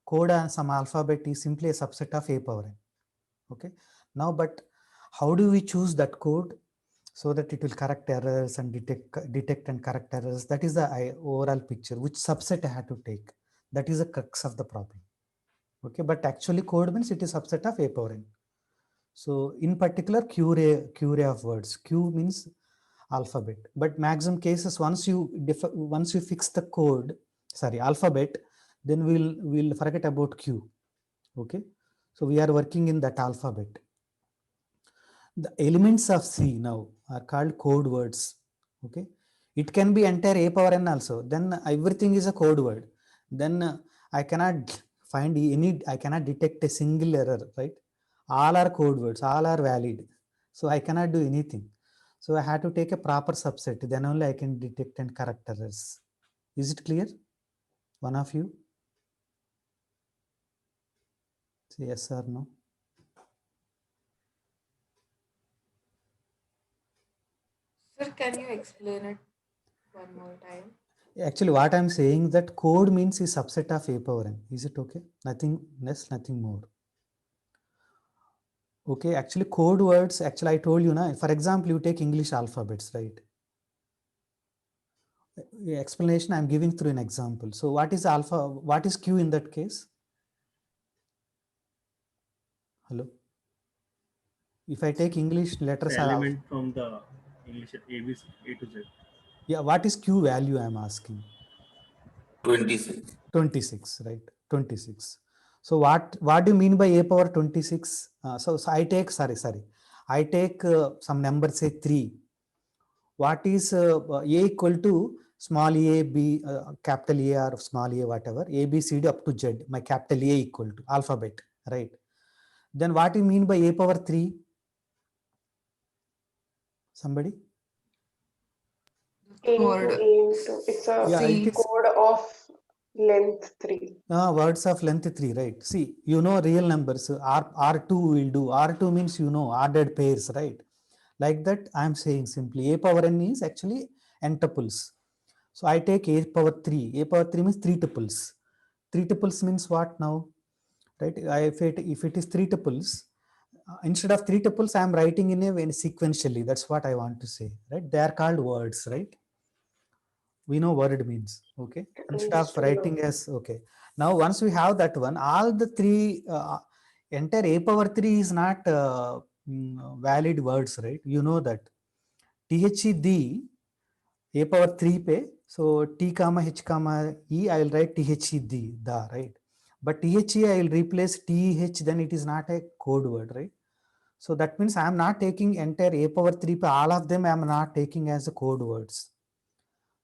A: Code and some alphabet is simply a subset of A power n. Okay. Now, but how do we choose that code so that it will correct errors and detect and correct errors? That is the overall picture. Which subset I had to take? That is the crux of the problem. Okay, but actually code means it is subset of A power n. So in particular, Query of words. Q means alphabet. But maximum cases, once you fix the code, sorry, alphabet, then we'll forget about Q. Okay. So we are working in that alphabet. The elements of C now are called code words. Okay. It can be entire A power n also. Then everything is a code word. Then I cannot find I cannot detect a single error, right? All are code words, all are valid. So I cannot do anything. So I had to take a proper subset. Then only I can detect and correct errors. Is it clear? One of you? Say yes or no?
E: Sir, can you explain it one more time?
A: Actually, what I'm saying that code means is subset of A power n. Is it okay? Nothing less, nothing more. Okay, actually code words, actually I told you, na, for example, you take English alphabets, right? Explanation I'm giving through an example. So what is alpha, what is Q in that case? Hello? If I take English letters,
D: The element from the English ABC A to Z.
A: yeah, what is Q value I'm asking?
C: 26.
A: 26, right? 26. So what do you mean by A power 26? So I take, sorry. I take some number, say 3. What is A equal to small a, B, capital A or small a, whatever, A, B, C, D up to Z, my capital A equal to alphabet, right? Then what do you mean by A power 3? Somebody?
E: Word.
F: It's a
A: Yeah, it is.
F: code of length 3.
A: Words of length 3, right? See, you know real numbers, R2 will do. R2 means, you know, ordered pairs, right? Like that, I'm saying simply A power n is actually n tuples. So I take A power 3. A power 3 means 3 tuples. 3 tuples means what now? Right? If it is 3 tuples, instead of 3 tuples, I'm writing in a sequentially. That's what I want to say, right? They are called words, right? We know what it means. Okay. Instead of writing as, okay. Now, once we have that one, all the 3, entire A power 3 is not valid words, right? You know that. THED, A power 3 pe, so T comma H comma E, I will write THED, the, right? But THE, I will replace TH, then it is not a code word, right? So that means I am not taking entire A power 3 pe, all of them I am not taking as a code words.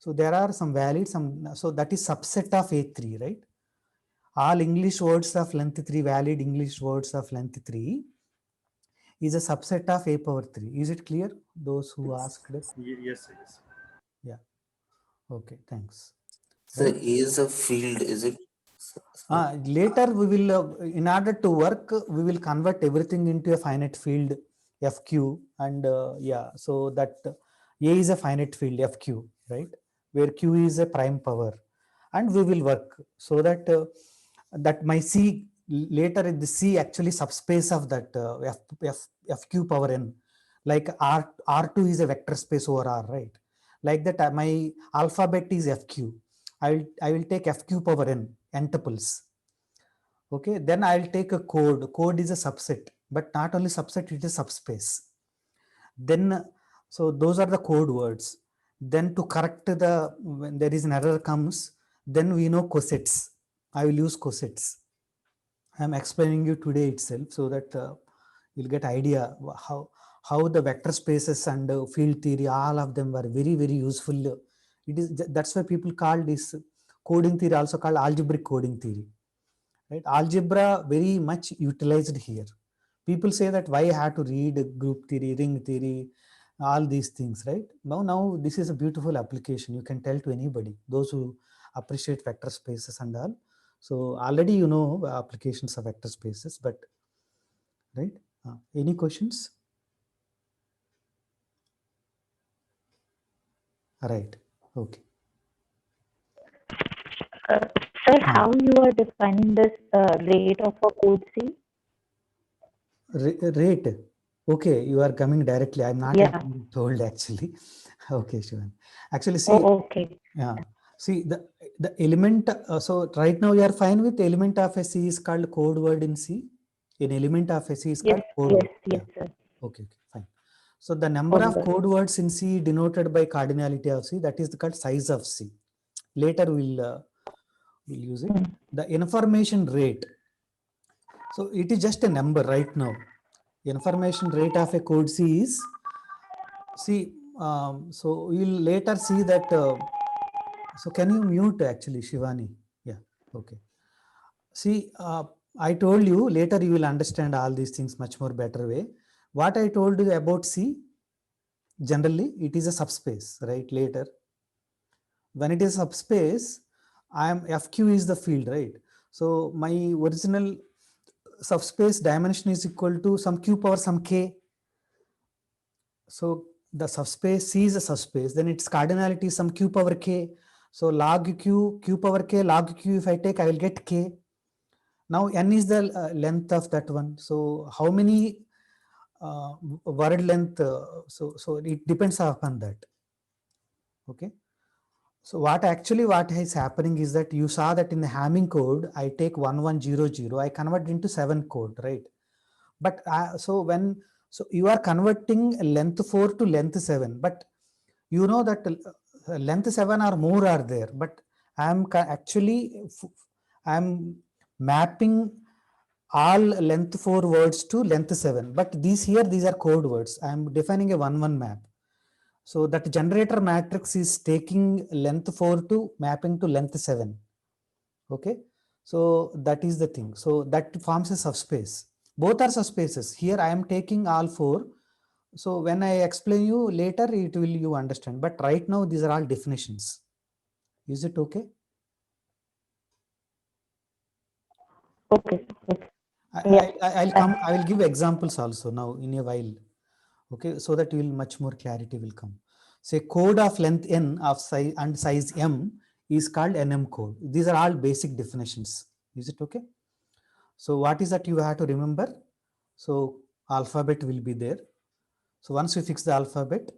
A: So there are some valid, so that is subset of A3, right? all English words of length 3, valid English words of length 3 is a subset of a power 3. Is it clear? Those who asked it?
D: Yes, sir, yes.
A: Yeah. Okay, thanks.
C: So
A: Right.
C: A is a field, is it?
A: Later we will, in order to work, we will convert everything into a finite field FQ, and yeah, so that A is a finite field FQ, right? Where Q is a prime power, and we will work so that that my C later the C actually subspace of that FQ power n, like R2 is a vector space over R, right? Like that my alphabet is FQ. I will take FQ power n tuples. Okay, then I'll take a code. Code is a subset, but not only subset, it is subspace. Then, so those are the code words. Then to correct the, when there is an error comes, then we know cosets. I will use cosets. I'm explaining you today itself so that you'll get idea how the vector spaces and field theory, all of them were very, very useful. It is, that's why people call this coding theory also called algebraic coding theory. Right? Algebra very much utilized here. People say that why I have to read group theory, ring theory, all these things, right? Now this is a beautiful application. You can tell to anybody, those who appreciate vector spaces and all. So already you know applications of vector spaces, but right? Any questions? Right. Okay.
G: Sir, how you are defining this rate of a code C?
A: Rate. Okay, you are coming directly. I'm not
G: Yeah.
A: told actually. Okay, Shivan. Actually, see.
G: Oh, okay.
A: Yeah. See the element. So right now you are fine with element of a C is called code word in C. An element of a C is called
G: Yes,
A: code
G: yes,
A: word.
G: yes,
A: Yeah.
G: sir.
A: Okay, fine. So the number of
G: Okay.
A: code words in C denoted by cardinality of C, that is called size of C. Later we'll use it. The information rate. So it is just a number right now. Information rate of a code C is, see, so we'll later see that. So can you mute actually, Shivani? Yeah, okay. See, I told you later you will understand all these things much more better way. What I told you about C, generally it is a subspace, right? Later, when it is subspace, FQ is the field, right? So my original subspace dimension is equal to some Q power some K. So the subspace C is a subspace, then its cardinality is some Q power K. So log Q, Q power K, log Q, if I take, I will get K. Now n is the length of that one. So how many word length? So it depends upon that. Okay. So what is happening is that you saw that in the Hamming code, I take 1100, I convert into 7 code, right? But so you are converting length 4 to length 7, but you know that length 7 or more are there, but I'm mapping all length 4 words to length 7, but these are code words. I'm defining a 1-1 map. So that generator matrix is taking length 4 to mapping to length 7. Okay. So that is the thing. So that forms a subspace. Both are subspaces. Here I am taking all 4. So when I explain you later, it will you understand. But right now, these are all definitions. Is it okay?
G: Okay. Okay.
A: I will give examples also now in a while. Okay, so that you will much more clarity will come. Say code of length n of size and size m is called NM code. These are all basic definitions. Is it okay? So what is that you have to remember? So alphabet will be there. So once we fix the alphabet,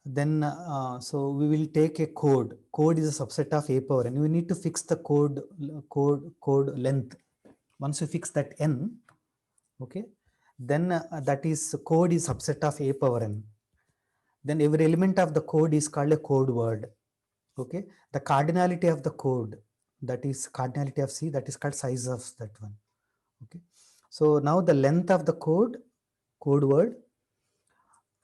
A: then so we will take a code. Code is a subset of a power n. We need to fix the code length. Once we fix that n, okay, then that is code is subset of a power n. Then every element of the code is called a code word. Okay, the cardinality of the code, that is cardinality of C, that is called size of that one. Okay, so now the length of the code word,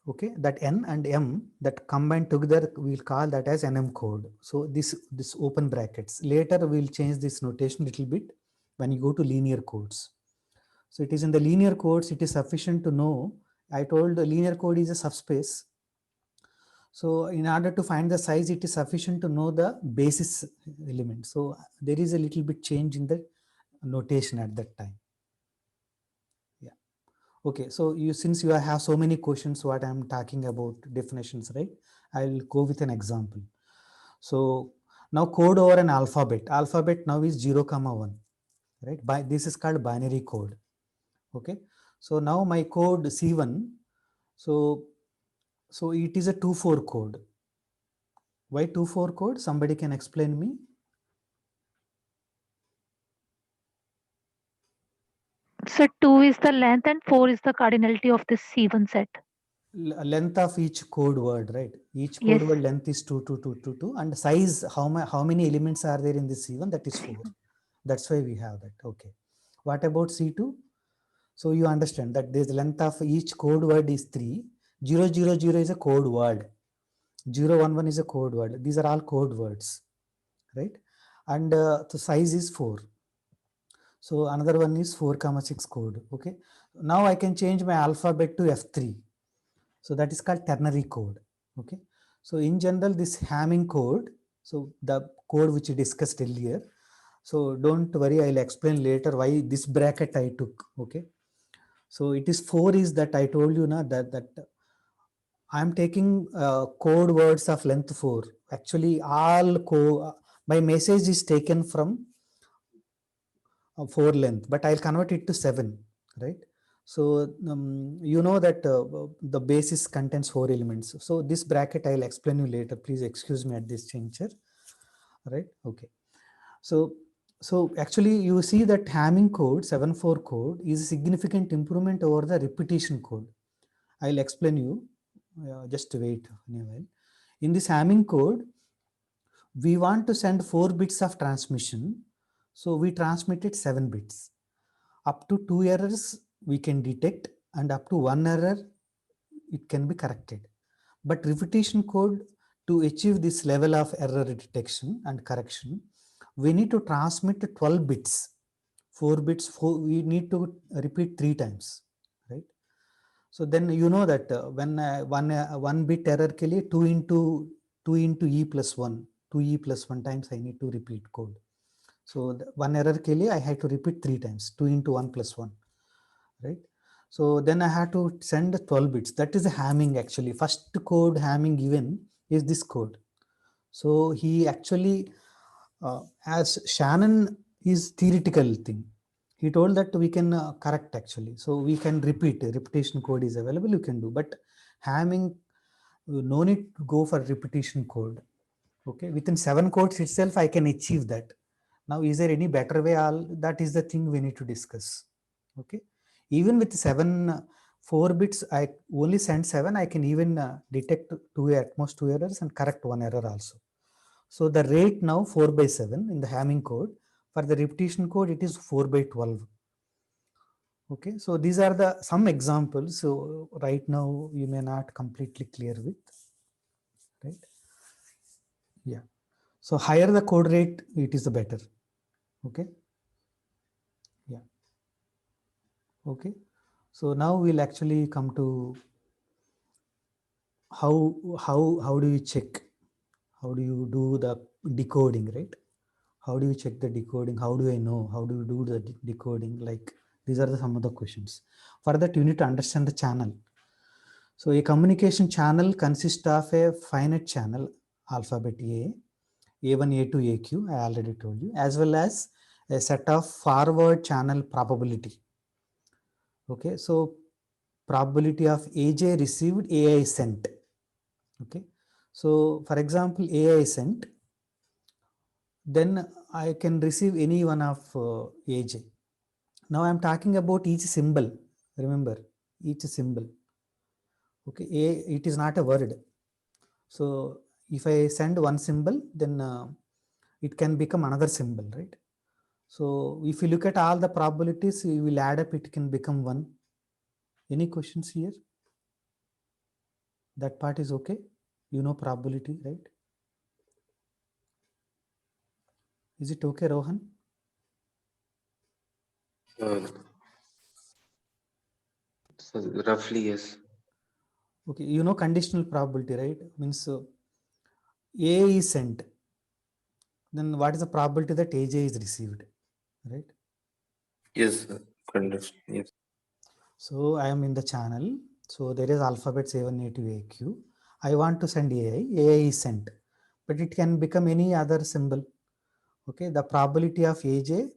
A: Okay, that N and M that combined together, we'll call that as NM code. So this open brackets. Later we'll change this notation little bit when you go to linear codes. So it is in the linear codes, it is sufficient to know. I told the linear code is a subspace. So in order to find the size, it is sufficient to know the basis element. So there is a little bit change in the notation at that time. Yeah. Okay. So since you have so many questions, what I'm talking about definitions, right? I'll go with an example. So now code over an alphabet. Alphabet now is 0, 1, right? This is called binary code. Okay. So now my code C1. So it is a 2-4 code. Why 2-4 code? Somebody can explain me.
G: So 2 is the length and 4 is the cardinality of this C1 set.
A: Length of each code word, right? Each code
G: Yes.
A: word length is 2, 2, 2, 2, 2, and size, how many elements are there in this C1? That is 4. That's why we have that. Okay. What about C2? So you understand that the length of each code word is 3. 0, 0, 0 is a code word. 0, 1, 1 is a code word. These are all code words, right? And the size is 4. So another one is 4, 6 code. Okay. Now I can change my alphabet to F3. So that is called ternary code. Okay. So in general, this Hamming code, so the code which we discussed earlier. So don't worry, I'll explain later why this bracket I took. Okay. So it is 4 is that I told you now that I'm taking code words of length 4. Actually, my message is taken from 4 length, but I'll convert it to 7, right? So you know that the basis contains 4 elements. So this bracket I'll explain you later. Please excuse me at this juncture, right? Okay. So actually you see that Hamming code 7-4 code is a significant improvement over the repetition code. I'll explain you. Just wait a while. In this Hamming code, we want to send 4 bits of transmission. So we transmitted 7 bits. Up to 2 errors we can detect, and up to 1 error it can be corrected. But repetition code, to achieve this level of error detection and correction, we need to transmit 12 bits. 4 bits, we need to repeat 3 times, right? So then you know that when one bit error ke liye 2 into e plus 1, 2e plus 1 times I need to repeat code. So one error ke liye I had to repeat 3 times, 2 into 1 plus 1, right? So then I had to send 12 bits. That is the Hamming actually. First code Hamming given is this code. So he actually, as Shannon is theoretical thing. He told that we can correct actually. So we can repeat, repetition code is available, you can do. But Hamming, no need to go for repetition code. Okay, within 7 codes itself, I can achieve that. Now, is there any better way? That is the thing we need to discuss. Okay, even with 4 bits, I only send 7. I can even detect at most 2 errors and correct 1 error also. So the rate now 4/7 in the Hamming code. For the repetition code, it is 4/12. Okay, so these are the some examples. So right now you may not completely clear with, right? Yeah. So higher the code rate, it is the better. Okay. Yeah. Okay. So now we'll actually come to how do you check? How do you do the decoding, right? How do you check the decoding? How do I know? How do you do the decoding? Like these are some of the questions. For that, you need to understand the channel. So a communication channel consists of a finite channel, alphabet A, A1, A2, AQ, I already told you, as well as a set of forward channel probability. Okay, so probability of AJ received, AI sent. Okay, so for example, AI sent, then I can receive any one of AJ. Now I'm talking about each symbol. Remember, each symbol. Okay, it is not a word. So if I send one symbol, then it can become another symbol, right? So if you look at all the probabilities, you will add up, it can become 1. Any questions here? That part is okay. You know probability, right? Is it okay, Rohan?
C: So roughly, yes.
A: Okay, you know conditional probability, right? Means A is sent. Then what is the probability that AJ is received, right?
C: Yes, sir. Yes.
A: So I am in the channel. So there is alphabets A1, A2, AQ. I want to send AI. AI is sent, but it can become any other symbol. Okay, the probability of AJ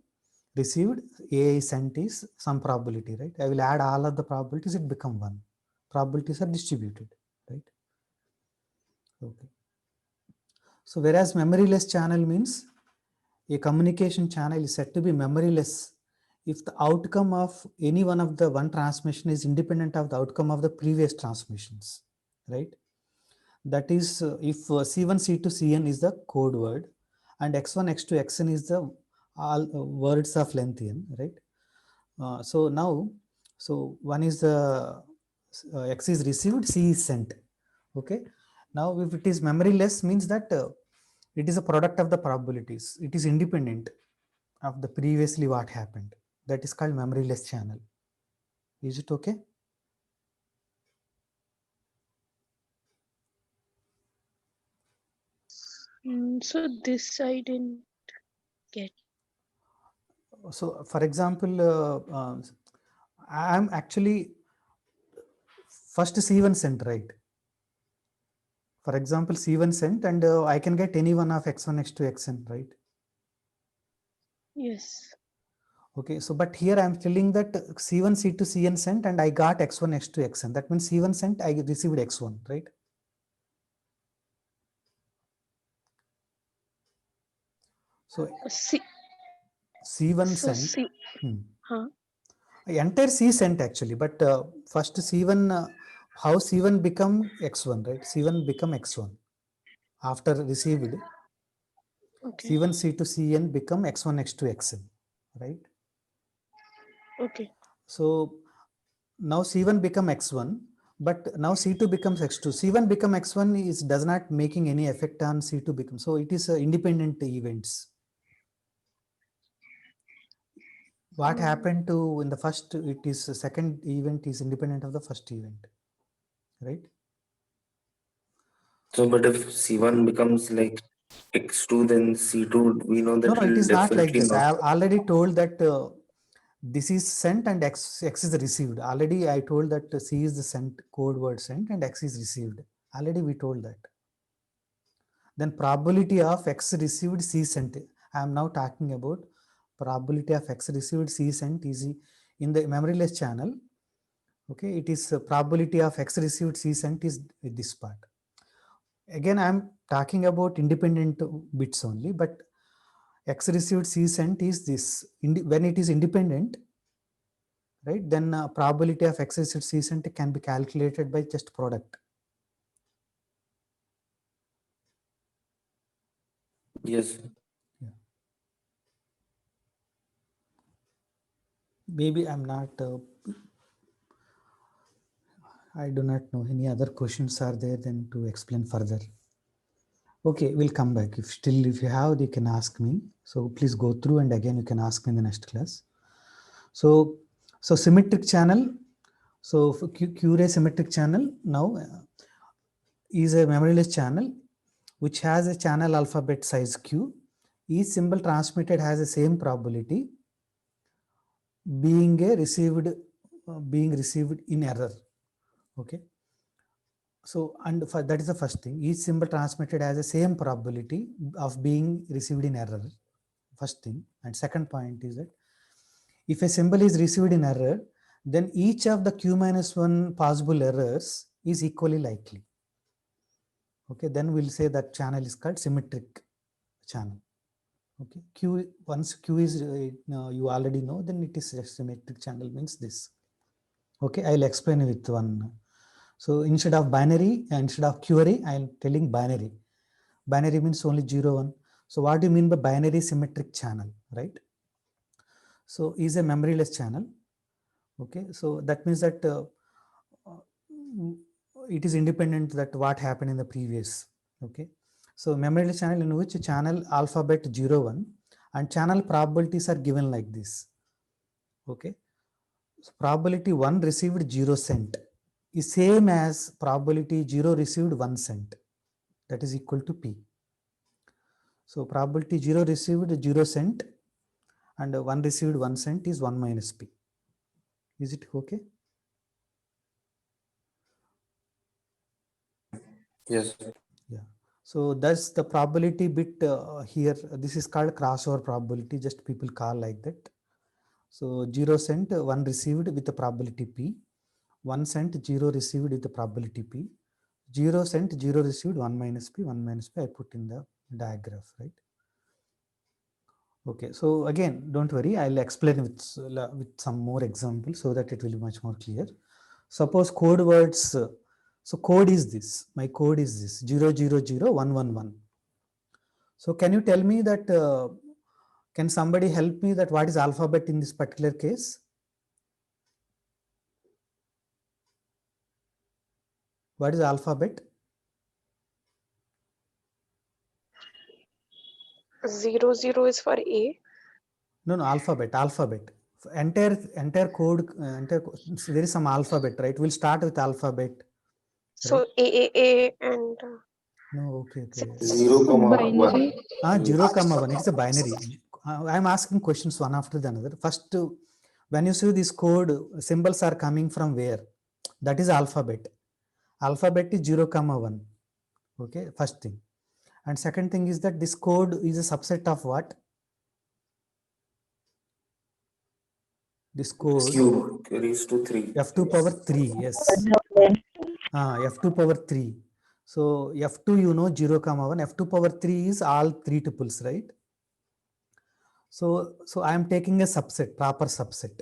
A: received, AI sent is some probability, right? I will add all of the probabilities, it become one. Probabilities are distributed, right? Okay. So whereas memoryless channel means a communication channel is said to be memoryless if the outcome of any one of the one transmission is independent of the outcome of the previous transmissions, right? That is, if C1, C2, Cn is the code word, and X1, X2, Xn is the all words of length n, right? So now, so one is the X is received, C is sent. Okay. Now, if it is memoryless, means that it is a product of the probabilities. It is independent of the previously what happened. That is called memoryless channel. Is it okay?
H: So this I didn't get.
A: So, for example, I am actually first C1 sent, right? For example, C1 sent, and I can get any one of X1, X2, Xn, right?
H: Yes.
A: Okay, so but here I am telling that C1, C2, Cn sent, and I got X1, X2, Xn. That means C1 sent, I received X1, right? So
H: C.
A: C1
H: So
A: sent.
H: C. Huh?
A: Entire C sent actually, but first C1, how C1 become X1, right? C1 become X1 after received.
H: Okay.
A: C1, C2, Cn become X1, X2, Xn, right?
H: Okay.
A: So now C1 become X1, but now C2 becomes X2. C1 become X1 is does not making any effect on C2 become. So it is independent events. What happened to in the first, it is second event is independent of the first event, right?
C: So, but if C1 becomes like X2, then C2, we know
A: No,
C: that
A: no, it
C: will
A: is not like
C: definitely
A: this. I
C: not.
A: have already told that this is sent and X is received. Already I told that C is the sent code word sent and X is received. Already we told that. Then probability of X received C sent. I am now talking about probability of X received C sent is in the memoryless channel. Okay, it is probability of X received C sent is this part. Again, I am talking about independent bits only, but X received C sent is this. When it is independent, right, then probability of X received C sent can be calculated by just product.
C: Yes.
A: Yeah. Maybe I'm not, I do not know any other questions are there then to explain further. Okay, we'll come back. If still, if you have, you can ask me. So please go through and again, you can ask me in the next class. So symmetric channel. So for Q-ray symmetric channel now is a memoryless channel which has a channel alphabet size Q. Each symbol transmitted has the same probability being received in error. Okay. So, and for, that is the first thing. Each symbol transmitted has the same probability of being received in error. First thing. And second point is that if a symbol is received in error, then each of the Q minus 1 possible errors is equally likely. Okay, then we'll say that channel is called symmetric channel. Okay, Q, once Q is, you already know, then it is a symmetric channel means this. Okay, I'll explain with one. So instead of binary, instead of query, I'm telling binary. Binary means only 0, 1. So what do you mean by binary symmetric channel, right? So is a memoryless channel. Okay, so that means that it is independent that what happened in the previous. Okay. So memory channel in which channel alphabet 0, 1 and channel probabilities are given like this. Okay. So probability 1 received 0 cent is same as probability 0 received 1 cent. That is equal to P. So probability 0 received 0 cent and 1 received 1 cent is 1 minus P. Is it okay?
C: Yes.
A: Yeah. So that's the probability bit here. This is called crossover probability. Just people call like that. So 0 cent 1 received with the probability P. 1 cent 0 received with the probability P. 0 cent 0 received 1 minus P. 1 minus P I put in the diagram, right? Okay. So again, don't worry. I'll explain with some more examples so that it will be much more clear. Suppose code words. So code is this. My code is this 0001111. So can you tell me that? Can somebody help me that what is alphabet in this particular case? What is alphabet?
F: 00 is for A.
A: No, alphabet. Entire code. There is some alphabet, right? We'll start with alphabet.
F: So
A: Right?
F: A and
A: No, okay.
C: 0, 1.
A: 0, 1. It is a binary. I'm asking questions one after the another. First, when you see this code, symbols are coming from where? That is alphabet. Alphabet is 0, 1. Okay, first thing. And second thing is that this code is a subset of what? This code
C: Cube raised to 3.
A: f2 power 3. Yes. F2 power 3. So f2 you know 0, 1. F2 power 3 is all 3 tuples, right? So I am taking a subset, proper subset.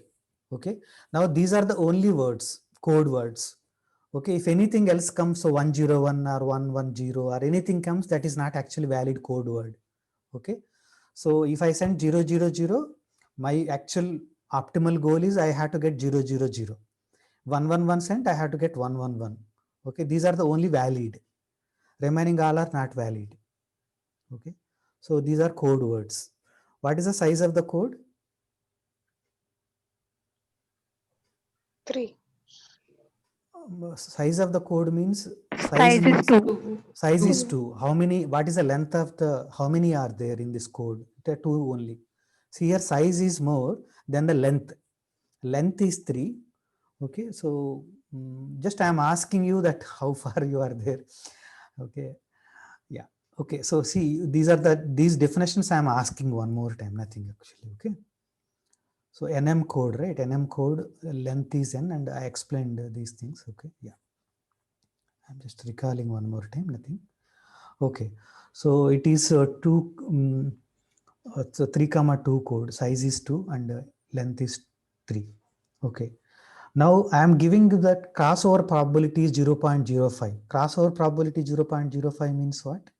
A: Okay. Now these are the only words, code words. Okay. If anything else comes, so 101 or 110 or anything comes, that is not actually valid code word. Okay. So if I send 000, my actual optimal goal is I have to get 000. 111 cent, I have to get 111. Okay. These are the only valid. Remaining all are not valid. Okay. So these are code words. What is the size of the code?
F: 3.
A: Size of the code means
G: Size is
A: means
G: 2.
A: size is 2. How many? What is the length of the? How many are there in this code? There are 2 only. See here, size is more than the length. Length is 3. Okay, so just I am asking you that how far you are there. Okay, yeah. Okay, so see, these definitions I am asking one more time. Nothing actually. Okay. So NM code, right? NM code length is n, and I explained these things. Okay, yeah. I'm just recalling one more time. Nothing. Okay, so it is 2. It's a 3,2 code. Size is 2 and length is 3. Okay. Now I am giving you that crossover probability is 0.05. Crossover probability 0.05 means what?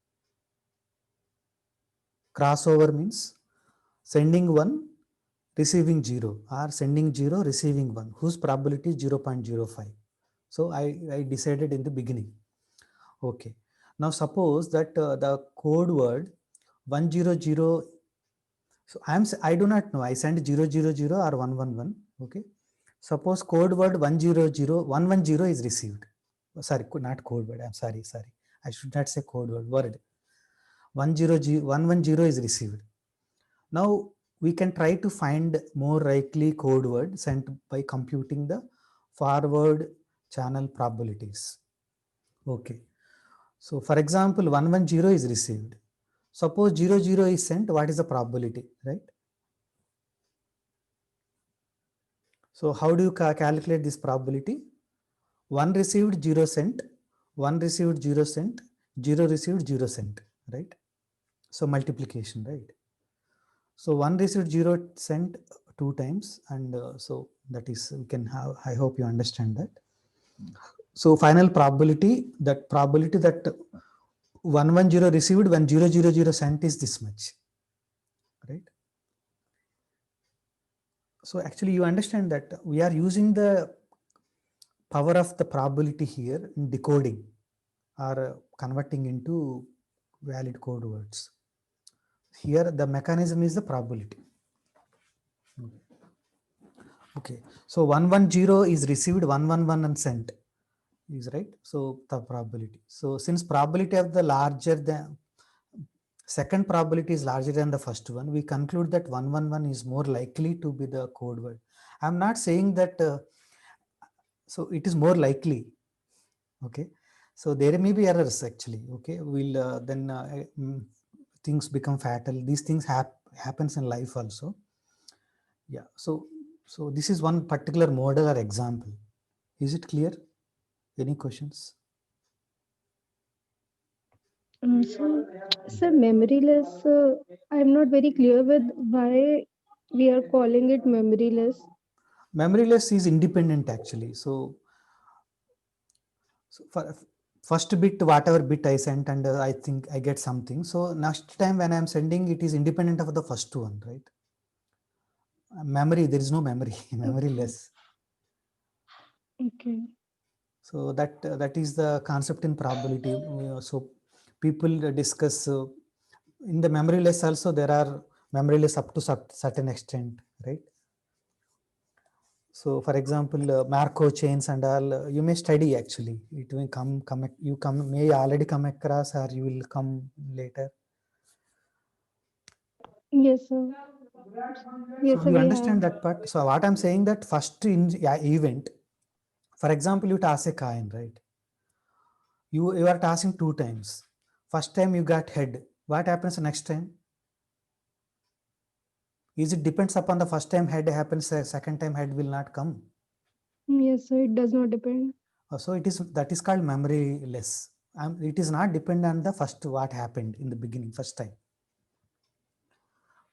A: Crossover means sending 1, receiving 0, or sending 0, receiving 1, whose probability is 0.05. So I decided in the beginning. Okay. Now suppose that the code word 100. So I do not know. I send 000 or 111. Okay. Suppose code word 110 is received. Sorry, not code word. I'm sorry. I should not say code word. 110 is received. Now we can try to find more likely code word sent by computing the forward channel probabilities. Okay. So for example, 110 is received. Suppose 00 is sent, what is the probability, right? So how do you calculate this probability? 1 received 0 cent, 1 received 0 cent, 0 received 0 cent, right? So multiplication, right? So 1 received 0 cent 2 times, and so that is, we can have, I hope you understand that. So final probability that 110 received when 000 cent is this much, right? So actually you understand that we are using the power of the probability here in decoding or converting into valid code words. Here the mechanism is the probability. Okay, so 110 is received, 111 and sent is right. So the probability. So since probability of the larger than second probability is larger than the first one, we conclude that 111 is more likely to be the code word. I'm not saying that, so it is more likely. Okay, so there may be errors actually. Okay, we'll then things become fatal. These things happens in life also. Yeah, so this is one particular model or example. Is it clear? Any questions?
I: Sir, memoryless, I'm not very clear with why we are calling it memoryless.
A: Memoryless is independent actually. So for first bit, whatever bit I sent, and I think I get something. So next time when I'm sending, it is independent of the first one, right? Memory, there is no memory, memoryless.
I: Okay.
A: So that is the concept in probability. So people discuss in the memoryless also there are memoryless up to certain extent, right? So for example, Markov chains and all, you may study actually. It may may already come across or you will come later.
I: Yes, sir. Yes,
A: So
I: sir,
A: you
I: we
A: understand
I: have.
A: that part. So what I'm saying that first event, for example, you toss a coin, right? You are tossing 2 times. First time you got head. What happens next time? Is it depends upon the first time head happens, second time head will not come.
I: Yes, sir, it does not depend.
A: So that is called memoryless. It is not dependent on the first what happened in the beginning, first time.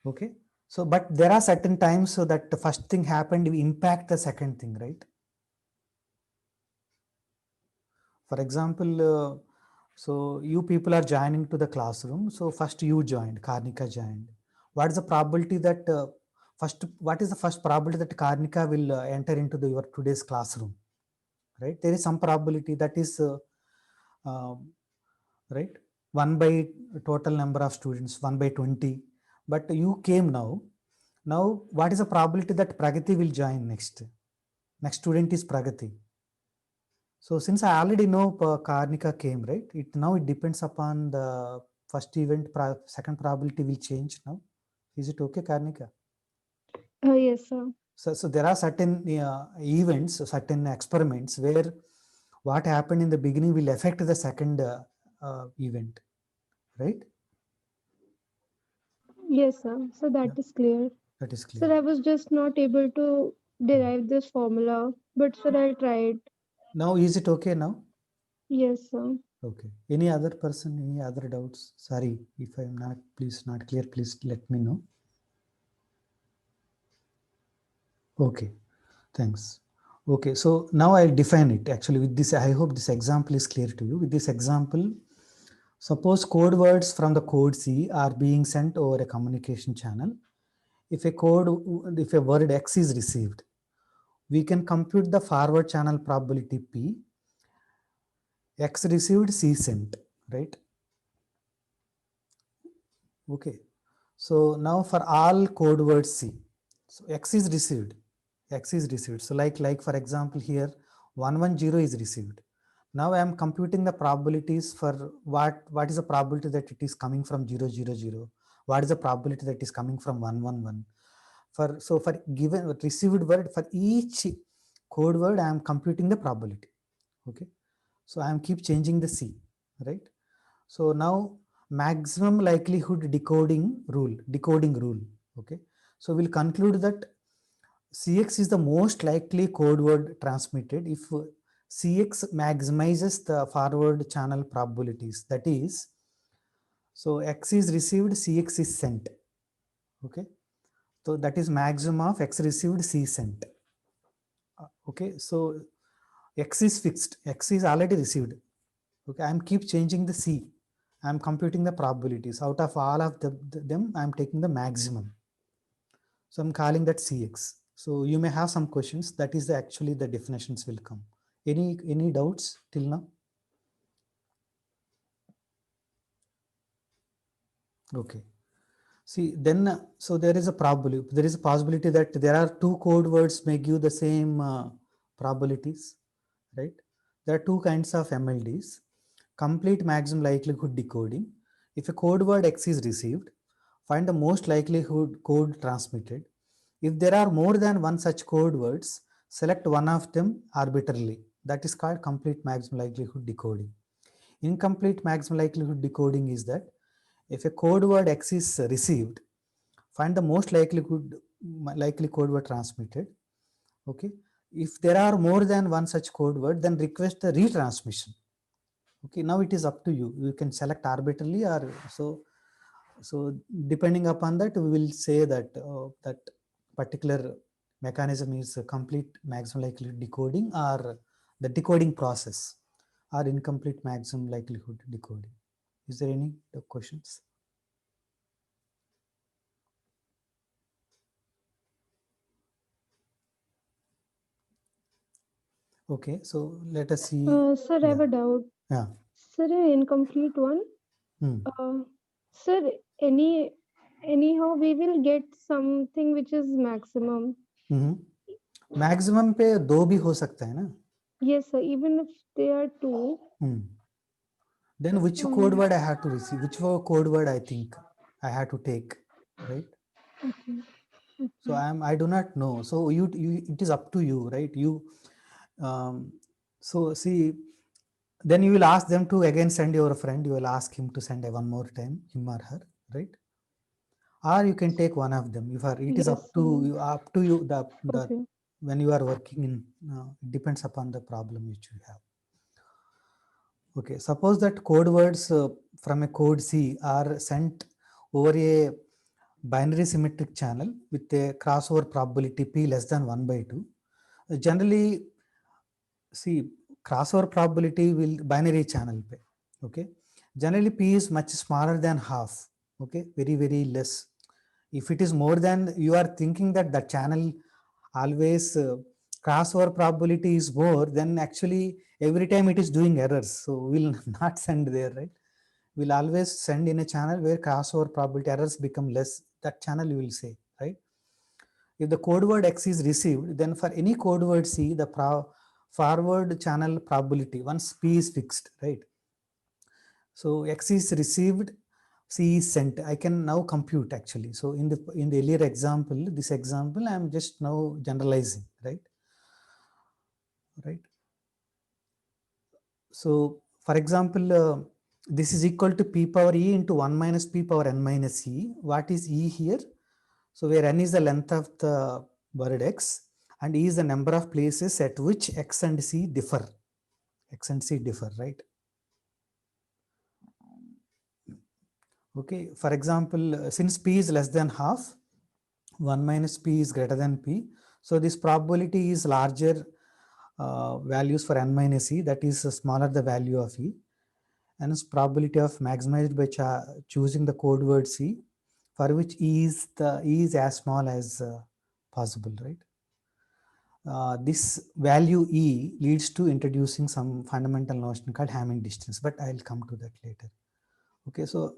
A: Okay. So, but there are certain times so that the first thing happened, we impact the second thing, right? For example, so you people are joining to the classroom. So first you joined, Karnika joined. What is the probability that what is the first probability that Karnika will enter into your today's classroom? Right? There is some probability that is right, 1 by total number of students, 1 by 20. But you came now. Now, what is the probability that Pragati will join next? Next student is Pragati. So since I already know Karnika came, right? Now it depends upon the first event, second probability will change now. Is it okay, Karnika?
I: Yes, sir.
A: So there are certain events, certain experiments where what happened in the beginning will affect the second event, right?
I: Yes, sir. So that is clear.
A: That is clear.
I: Sir, I was just not able to derive this formula, but sir, I'll try it.
A: Now, is it okay now?
I: Yes, sir.
A: Okay. Any other person, any other doubts? Sorry, if I'm not clear, please let me know. Okay, thanks. Okay, so now I'll define it. Actually, with this, I hope this example is clear to you. With this example, suppose code words from the code C are being sent over a communication channel. If a word X is received, we can compute the forward channel probability P. X received, C sent, right? Okay. So now for all code words C, so X is received. So like for example here 110 is received. Now I am computing the probabilities for what is the probability that it is coming from 000. What is the probability that is coming from 111? For given received word, for each code word I am computing the probability. Okay. So I am keep changing the C, right? So now maximum likelihood decoding rule. Okay. So we'll conclude that CX is the most likely code word transmitted if CX maximizes the forward channel probabilities. That is, so X is received, CX is sent. Okay. So that is maximum of X received, C sent. Okay. So X is fixed. X is already received. Okay. I'm keep changing the C. I'm computing the probabilities. Out of all of them, I'm taking the maximum. So I'm calling that CX. So you may have some questions. That is actually the definitions will come Any doubts till now? Okay. See, then so there is a possibility that there are two code words may give the same probabilities, right? There are two kinds of MLDs. Complete maximum likelihood decoding. If a code word X is received, find the most likelihood code transmitted. If there are more than one such code words, select one of them arbitrarily. That is called complete maximum likelihood decoding. Incomplete maximum likelihood decoding is that if a code word X is received, find the most likely code word transmitted. Okay. If there are more than one such code word, then request the retransmission. Okay. Now it is up to you. You can select arbitrarily or so. So depending upon that, we will say that that particular mechanism is a complete maximum likelihood decoding or the decoding process or incomplete maximum likelihood decoding. Is there any questions? Okay, so let us see.
I: Sir, I have a doubt.
A: Yeah.
I: Sir, an incomplete one. Sir, anyhow we will get something which is maximum.
A: Maximum पे दो भी हो सकता है ना?
I: Yes, sir. Even if they are two.
A: Then which code word I have to receive? Which code word I think I have to take, right?
I: Okay.
A: So I do not know. So you it is up to you, right? So see, then you will ask them to again send your friend. You will ask him to send one more time, him or her, right? Or you can take one of them. It is up to you. The when you are working in, it depends upon the problem which you have. Okay, suppose that code words from a code C are sent over a binary symmetric channel with a crossover probability P less than 1/2. Generally, see, crossover probability will binary channel pe. Okay, generally P is much smaller than half. Okay, very, very less. If it is more than, you are thinking that the channel always crossover probability is more, then actually every time it is doing errors. So we'll not send there, right? We'll always send in a channel where crossover probability errors become less. That channel you will say, right? If the code word X is received, then for any code word C, the forward channel probability, once P is fixed, right? So X is received, C is sent. I can now compute actually. So in the earlier example, this example, I am just now generalizing, right? Right. So for example, this is equal to P power E into 1 minus P power N minus E. What is E here? So where N is the length of the word X and E is the number of places at which X and C differ. X and C differ, right? Okay, for example, since P is less than half, 1 minus P is greater than P. So this probability is larger values for N minus E, that is smaller the value of E. And its probability of maximized by choosing the code word C, for which E is as small as possible, right? This value E leads to introducing some fundamental notion called Hamming distance, but I'll come to that later. Okay, so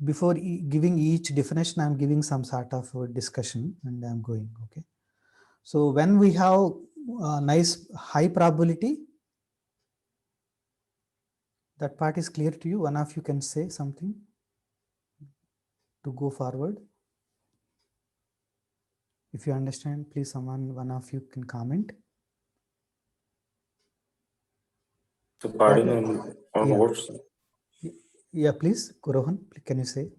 A: before giving each definition, I'm giving some sort of discussion and I'm going, okay. So when we have nice high probability, that part is clear to you. One of you can say something to go forward. If you understand, please one of you can comment.
C: So pardon on
A: yeah.
C: what?
A: Yeah, please, Rohan, can you say?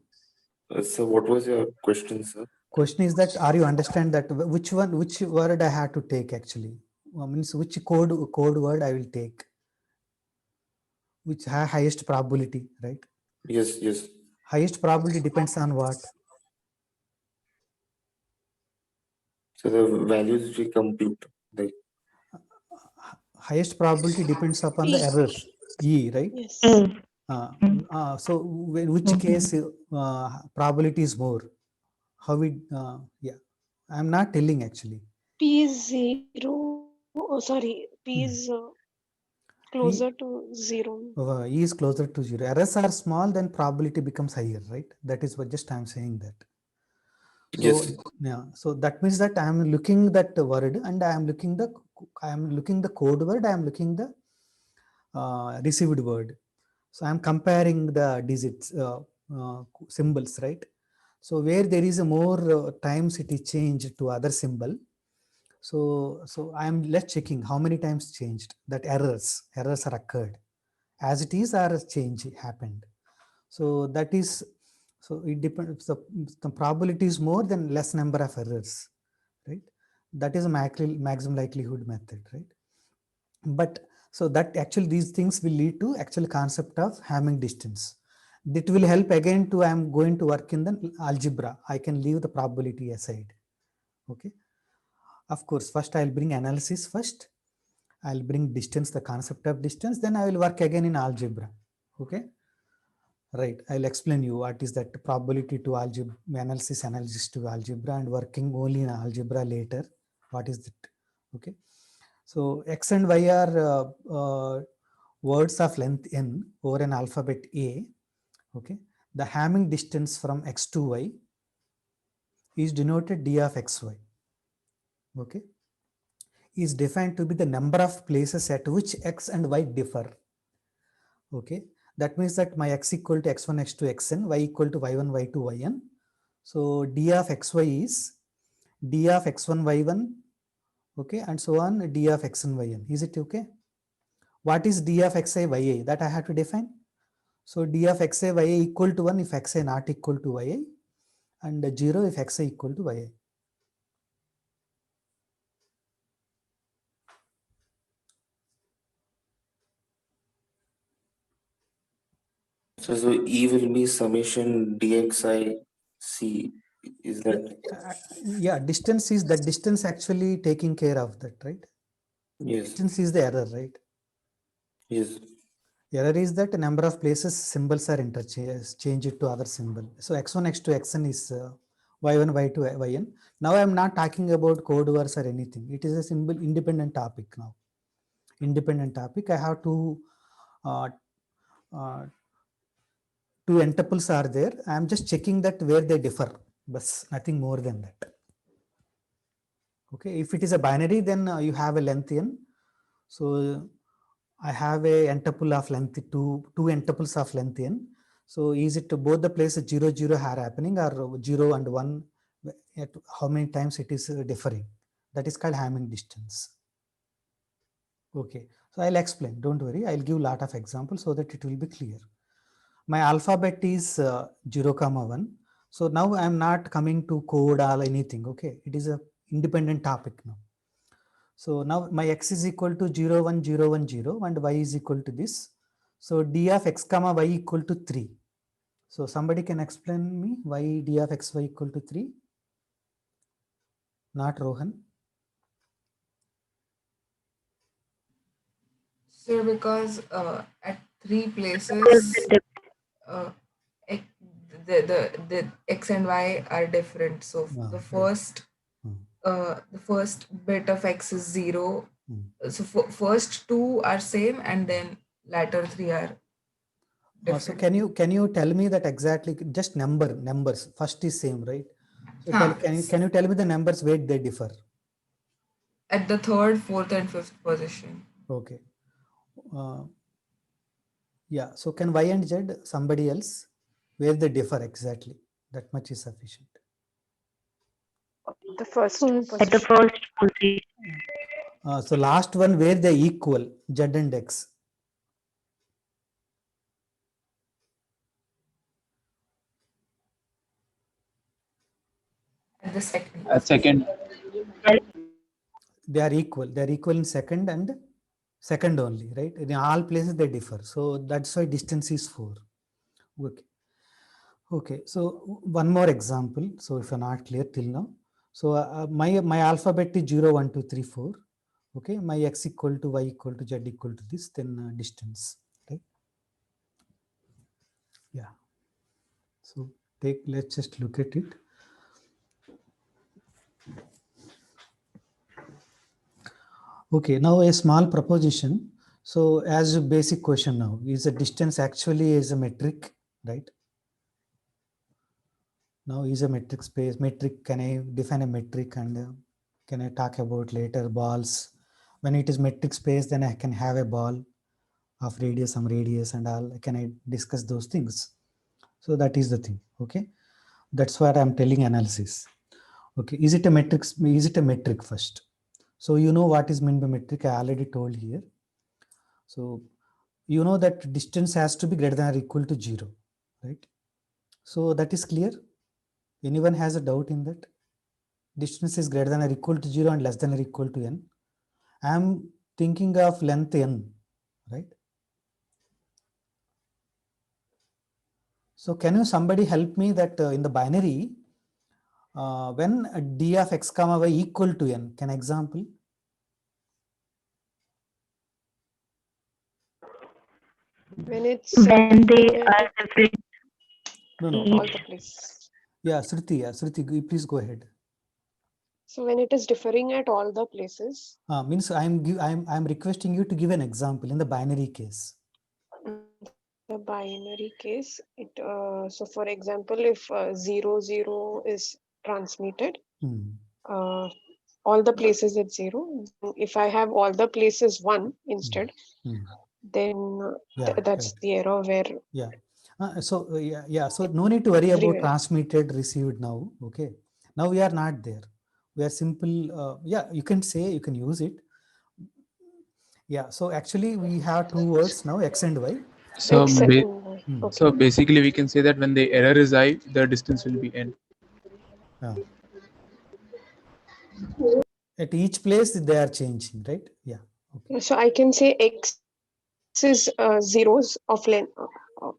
C: So what was your question, sir?
A: Question is that, are you understand that which word I have to take actually? Means which code word I will take? Which highest probability, right?
C: Yes, yes.
A: Highest probability depends on what?
C: So the values we compute, like
A: highest probability depends upon the error E, right?
H: Yes.
A: So in which case probability is more? How we? Yeah, I'm not telling actually.
H: P is 0. Oh, sorry.
F: P is closer to 0.
A: E is closer to 0. Errors are small, then probability becomes higher, right? That is what just I'm saying that. So
C: Yes.
A: yeah, so that means that I am looking that word and I am looking the code word, I am looking the received word. So I am comparing the digits, symbols, right? So where there is a more times it is changed to other symbol. So I am less checking how many times changed, that errors are occurred as it is, or change happened. So that is, so it depends, the probability is more than less number of errors, right? That is a maximum likelihood method, right? But so that actually these things will lead to actual concept of Hamming distance. That will help again to, I'm going to work in the algebra. I can leave the probability aside. Okay. Of course, first I'll bring analysis first. I'll bring distance, the concept of distance, then I will work again in algebra. Okay. Right. I'll explain you what is that probability to algebra, analysis to algebra, and working only in algebra later. What is that? Okay. So X and Y are words of length n over an alphabet A. Okay. The Hamming distance from X to Y is denoted d of xy. Okay. Is defined to be the number of places at which X and Y differ. Okay. That means that my X equal to X1, X2, Xn, Y equal to Y1, Y2, Yn. So d of xy is d of x1, y1, okay, and so on, d of xn, yn. Is it okay? What is d of xi, yi? That I have to define. So d of xi, yi equal to 1 if xi not equal to yi, and 0 if xi equal to yi.
C: So E will be summation dxi c. Is that?
A: Yeah, distance is that distance actually taking care of that, right?
C: Yes.
A: Distance is the error, right?
C: Yes.
A: Error is that a number of places symbols are interchanged, change it to other symbol. So x1, x2, xn is y1, y2, yn. Now I am not talking about code words or anything. It is a symbol independent topic now. Independent topic. I have two tuples are there. I am just checking that where they differ, but nothing more than that. Okay, if it is a binary, then you have a length n. So I have a tuple of length two tuples of length n. So is it both the places 0, 0 are happening, or 0 and 1? At how many times it is differing? That is called Hamming distance. Okay, so I'll explain. Don't worry. I'll give a lot of examples so that it will be clear. My alphabet is 0, 1. So now I'm not coming to code or anything. Okay, it is a independent topic now. So now my x is equal to 0, 1, 0, 1, 0, and y is equal to this. So d of x comma y equal to 3. So somebody can explain me why d of x y equal to 3? Not Rohan.
E: So because at three
G: Because
E: places,
G: the
E: uh, x, the x and y are different. So
A: Ah,
E: the
A: right.
E: first the first bit of x is 0. So first two are same, and then latter three are different.
A: So can you tell me that exactly? Just numbers. First is same, right? So can you tell me the numbers where they differ?
E: At the third, fourth, and fifth position.
A: Okay. Yeah. So can y and z somebody else where they differ exactly? That much is sufficient.
F: The first
I: First.
G: at the
F: position.
G: first position.
A: So last one where they equal z and x.
E: At the second.
B: At second.
A: They are equal. They are equal in second and second only, right? In all places they differ. So that's why distance is 4. Okay. Okay. So one more example. So if you're not clear till now. So my alphabet is 0, 1, 2, 3, 4. Okay. My x equal to y equal to z equal to this, then distance, right? Yeah. So let's just look at it. Okay, now a small proposition. So as a basic question now, is the distance actually is a metric, right? Now is a metric space. Metric, can I define a metric and can I talk about later balls? When it is metric space, then I can have a ball of radius, some radius and all. Can I discuss those things? So that is the thing, okay? That's what I'm telling analysis. Okay, is it a metric? Is it a metric first? So you know what is meant by metric, I already told here. So you know that distance has to be greater than or equal to 0, right? So that is clear. Anyone has a doubt in that? Distance is greater than or equal to 0 and less than or equal to n. I am thinking of length n, right? So can you somebody help me that in the binary, when d of x comma y equal to n, can example?
F: When it's
G: When they
F: different
G: are different.
A: No, no.
F: all the places.
A: Yeah, Shruti, please go ahead.
F: So when it is differing at all the places.
A: Means I'm requesting you to give an example in the binary case.
F: The binary case, it so for example, if 0 0 is transmitted, all the places it's 0. If I have all the places 1 instead, then that's
A: right.
F: the error where
A: so no need to worry about transmitted received now. Okay, now we are not there. We are simple. You can say, you can use it. Yeah, so actually we have two words now, x and y.
B: So,
F: okay.
B: So basically we can say that when the error is I, the distance will be n.
A: At each place they are changing, right? Yeah.
F: Okay. So I can say x is zeros of length,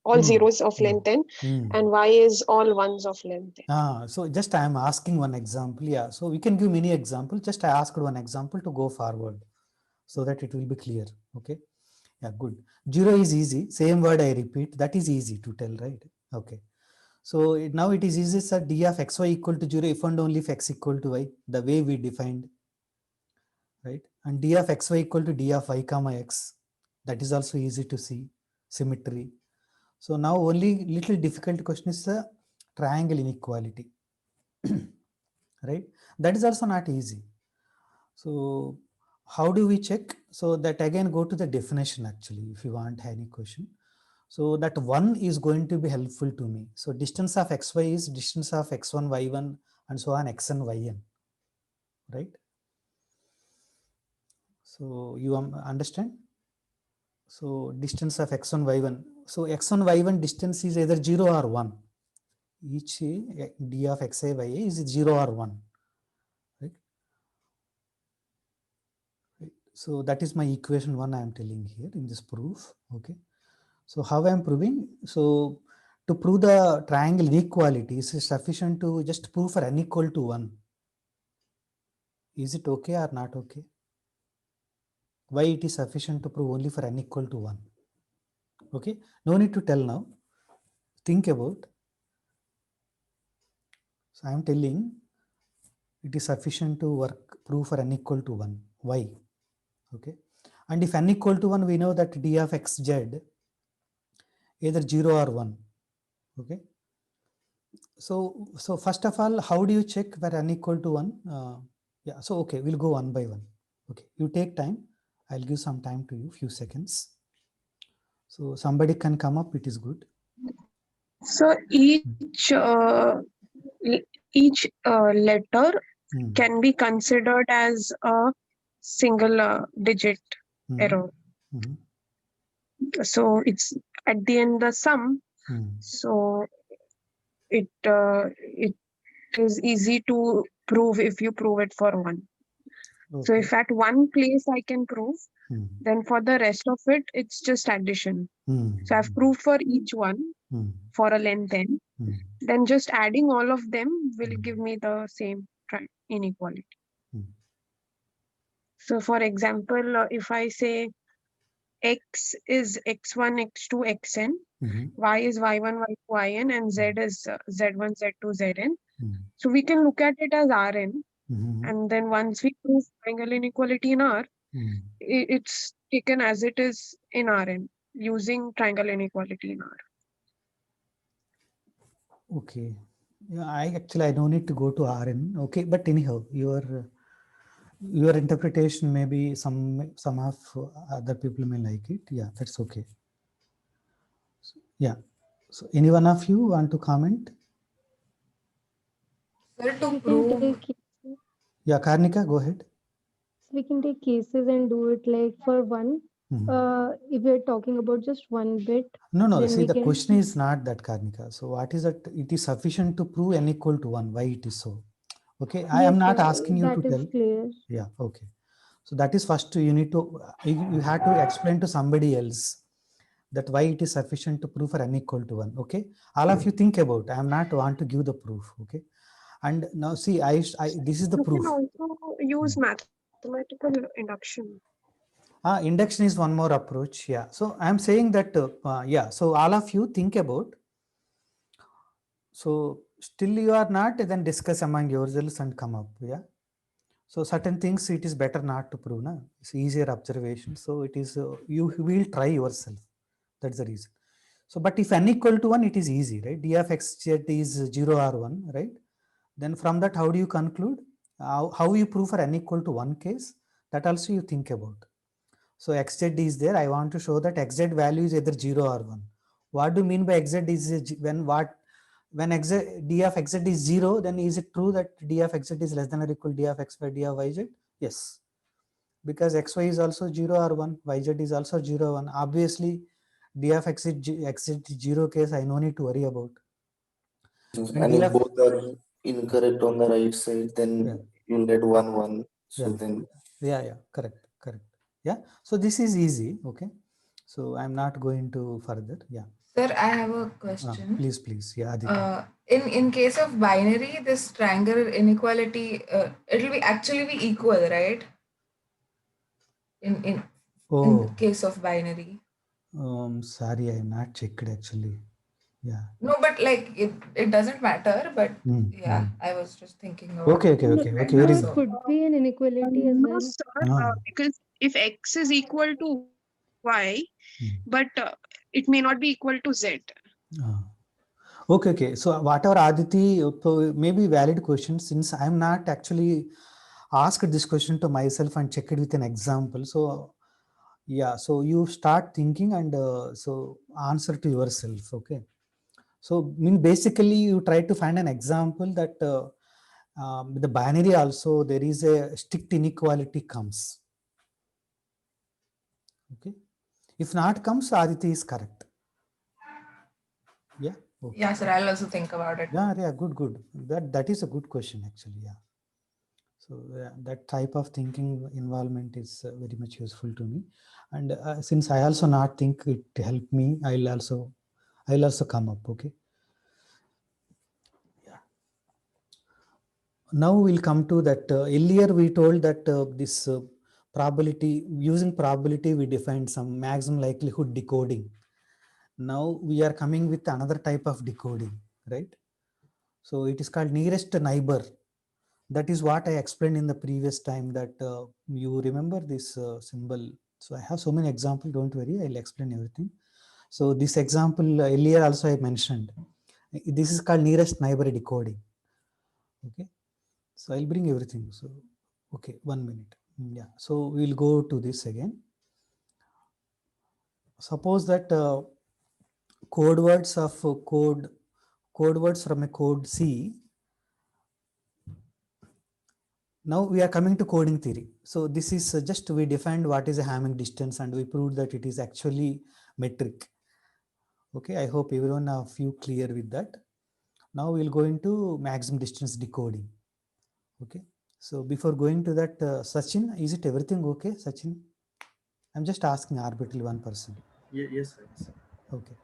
F: all zeros of length n, and y is all ones of length n.
A: So just I am asking one example. Yeah, so we can give many examples. Just I asked one example to go forward so that it will be clear. Okay. Yeah, good. 0 is easy. Same word I repeat. That is easy to tell, right? Okay. So now it is easy, sir. D of xy equal to 0 if and only if x equal to y, the way we defined, right? And d of xy equal to d of y comma x. That is also easy to see. Symmetry. So now only little difficult question is the triangle inequality, right? That is also not easy. So how do we check? So that again go to the definition actually, if you want any question. So that 1 is going to be helpful to me. So distance of xy is distance of x1, y1 and so on xn, yn, right? So you understand? So distance of x1, y1. So x1, y1 distance is either 0 or 1. Each d of xi, yi is 0 or 1, right? So that is my equation 1 I am telling here in this proof. Okay. So how I am proving? So to prove the triangle inequality, is it sufficient to just prove for n equal to 1? Is it okay or not okay? Why it is sufficient to prove only for n equal to 1? Okay, no need to tell now. Think about. So I am telling it is sufficient to prove for n equal to 1. Why? Okay, and if n equal to 1, we know that d of xz either 0 or 1. Okay. So first of all, how do you check where n equal to 1? Yeah, so okay, we'll go one by one. Okay, you take time. I'll give some time to you, few seconds. So somebody can come up, it is good.
F: So each letter can be considered as a single digit error. So it's at the end the sum. So it is easy to prove if you prove it for 1. Okay. So if at one place I can prove, then for the rest of it, it's just addition. So I've proved for each one for a length n. Then just adding all of them will give me the same inequality. So for example, if I say x is x1, x2, xn, y is y1, y2, yn, and z is z1, z2, zn. So we can look at it as Rn. And then once we prove triangle inequality in R, It's taken as it is in Rn using triangle inequality in R.
A: Okay. Yeah, I don't need to go to RN. Okay, but anyhow, your interpretation maybe some of other people may like it. Yeah, that's okay. Yeah. So any one of you want to comment?
E: Sir, to
I: We can
E: prove,
I: take cases.
A: Yeah, Karnika, go ahead.
I: We can take cases and do it like for one. If we're talking about just one bit,
A: No.
I: then
A: See,
I: we
A: the
I: can.
A: question is not that, Karnika. So what is that? It is sufficient to prove n equal to 1. Why it is so? Okay, I am
I: Yes,
A: not
I: sir,
A: asking you to
I: that is
A: tell.
I: clear.
A: Yeah, okay. So that is first you need to, you have to explain to somebody else that why it is sufficient to prove for n equal to 1. Okay, all of you think about, I am not want to give the proof. Okay, and now see, this is the
F: You
A: proof.
F: can also use mathematical induction.
A: Induction is one more approach. Yeah, so I am saying that, yeah, so all of you think about. So still you are not, then discuss among yourselves and come up. Yeah. So certain things it is better not to prove. Na? It's easier observation. So it is, you will try yourself. That's the reason. So, but if n equal to 1, it is easy, right? D of x z is 0 or 1, right? Then from that, how do you conclude? How you prove for n equal to 1 case? That also you think about. So xz is there. I want to show that xz value is either 0 or 1. What do you mean by xz is when d of xz is 0, then is it true that d of xz is less than or equal to d of x by d of yz? Yes. Because xy is also 0 or 1, yz is also 0 or 1. Obviously, d of x is 0 case, I no need to worry about.
C: And if both are incorrect on the right side, then you'll get 1, 1. So then.
A: Yeah, correct. Yeah. So this is easy. Okay. So I'm not going to further. Yeah.
E: sir, I have a question.
A: Please. Yeah, Aditi.
E: In case of binary, this triangle inequality, it'll be actually be equal, right? In case of binary.
A: Sorry, I am not checked actually. Yeah.
E: No, but like it doesn't matter. But yeah, I was just thinking about.
A: Okay.
I: There could be an inequality as well.
F: No, sir, because if x is equal to y, but it may not be equal to z.
A: Okay. So whatever Aditi, maybe valid question, since I'm not actually asked this question to myself and check it with an example. So yeah, so you start thinking and so answer to yourself. Okay. So basically you try to find an example that with the binary also there is a strict inequality comes. Okay. If not comes, Aditi is correct. Yeah. Okay.
E: Yeah, sir. I'll also think about it.
A: Yeah. Good. That is a good question actually. Yeah. So that type of thinking involvement is very much useful to me, and since I also not think it helped me, I'll also come up. Okay. Yeah. Now we'll come to that. Earlier we told that this probability, using probability we defined some maximum likelihood decoding. Now we are coming with another type of decoding, right? So it is called nearest neighbor. That is what I explained in the previous time, that you remember this symbol. So I have so many examples, don't worry, I'll explain everything. So this example earlier also I mentioned. This is called nearest neighbor decoding. Okay. So I'll bring everything. So, okay, 1 minute. Yeah. So we'll go to this again. Suppose that code words from a code C. Now we are coming to coding theory. So this is just we defined what is a Hamming distance and we proved that it is actually metric. Okay, I hope everyone of you clear with that. Now we'll go into maximum distance decoding. Okay, so before going to that, Sachin, is it everything okay, Sachin? I'm just asking arbitrarily one person.
D: Yes, sir.
A: Okay.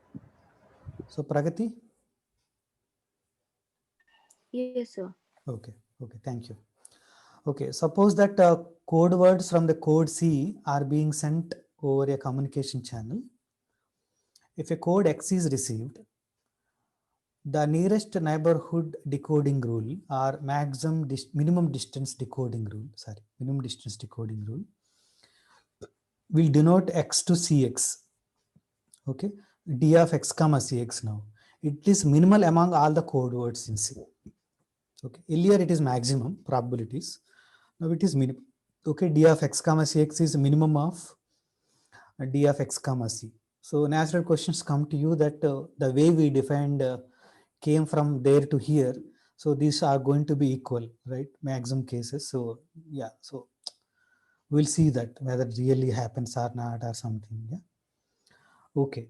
A: So Pragati?
J: Yes, sir.
A: Okay, thank you. Okay, suppose that code words from the code C are being sent over a communication channel. If a code X is received, the nearest neighborhood decoding rule or minimum distance decoding rule will denote x to cx. Okay, d of x comma cx now. It is minimal among all the code words in C. Okay, earlier it is maximum probabilities. Now it is minimum. Okay, d of x comma cx is minimum of d of x comma c. So natural questions come to you that the way we defined came from there to here. So these are going to be equal, right? Maximum cases. So yeah, so we'll see that whether it really happens or not or something. Yeah. Okay.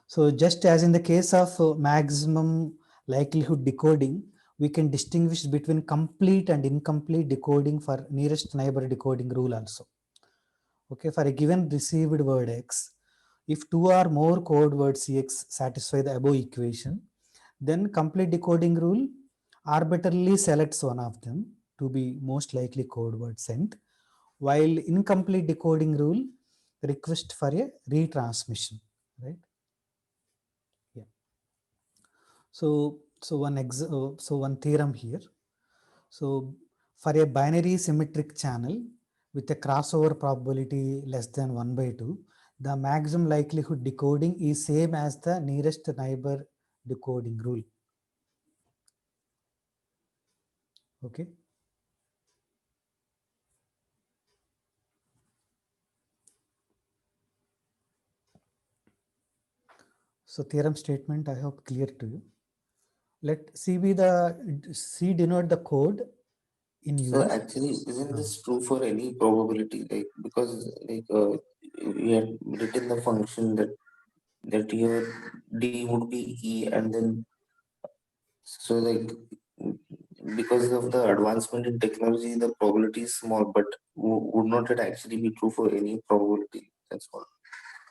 A: So just as in the case of maximum likelihood decoding, we can distinguish between complete and incomplete decoding for nearest neighbor decoding rule also. Okay, for a given received word x, if two or more code words cx satisfy the above equation, then complete decoding rule arbitrarily selects one of them to be most likely code word sent, while incomplete decoding rule request for a retransmission, right? Yeah. So one theorem here. So for a binary symmetric channel with a crossover probability less than 1/2, the maximum likelihood decoding is same as the nearest neighbor decoding rule. Okay. So theorem statement, I hope clear to you. Let C be the C denote the code in use.
C: So actually, isn't this true for any probability? Like, because we had written the function that your D would be E, and then so like because of the advancement in technology, the probability is small, but would not it actually be true for any probability? That's all.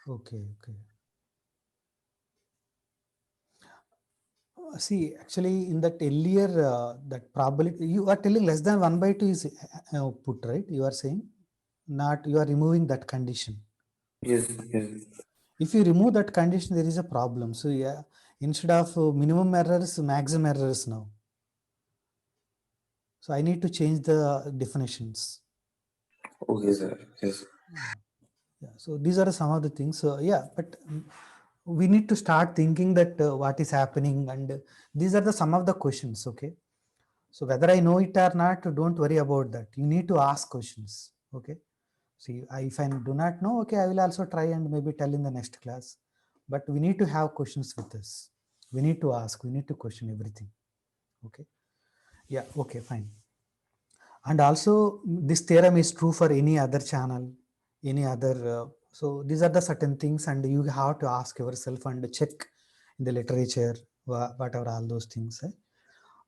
A: Okay, okay. See, actually, in that earlier, that probability, you are telling less than 1/2 is output, right? You are saying, not, you are removing that condition.
C: Yes, yes.
A: If you remove that condition, there is a problem. So yeah, instead of minimum errors, maximum errors now. So I need to change the definitions.
C: Okay, sir. Yes.
A: Yeah. So these are some of the things. So yeah, but we need to start thinking that what is happening, and these are the some of the questions. Okay. So whether I know it or not, don't worry about that. You need to ask questions. Okay. See, if I do not know, okay, I will also try and maybe tell in the next class. But we need to have questions with us. We need to ask. We need to question everything. Okay. Yeah. Okay. Fine. And also, this theorem is true for any other channel, any other. So these are the certain things, and you have to ask yourself and check in the literature, whatever all those things.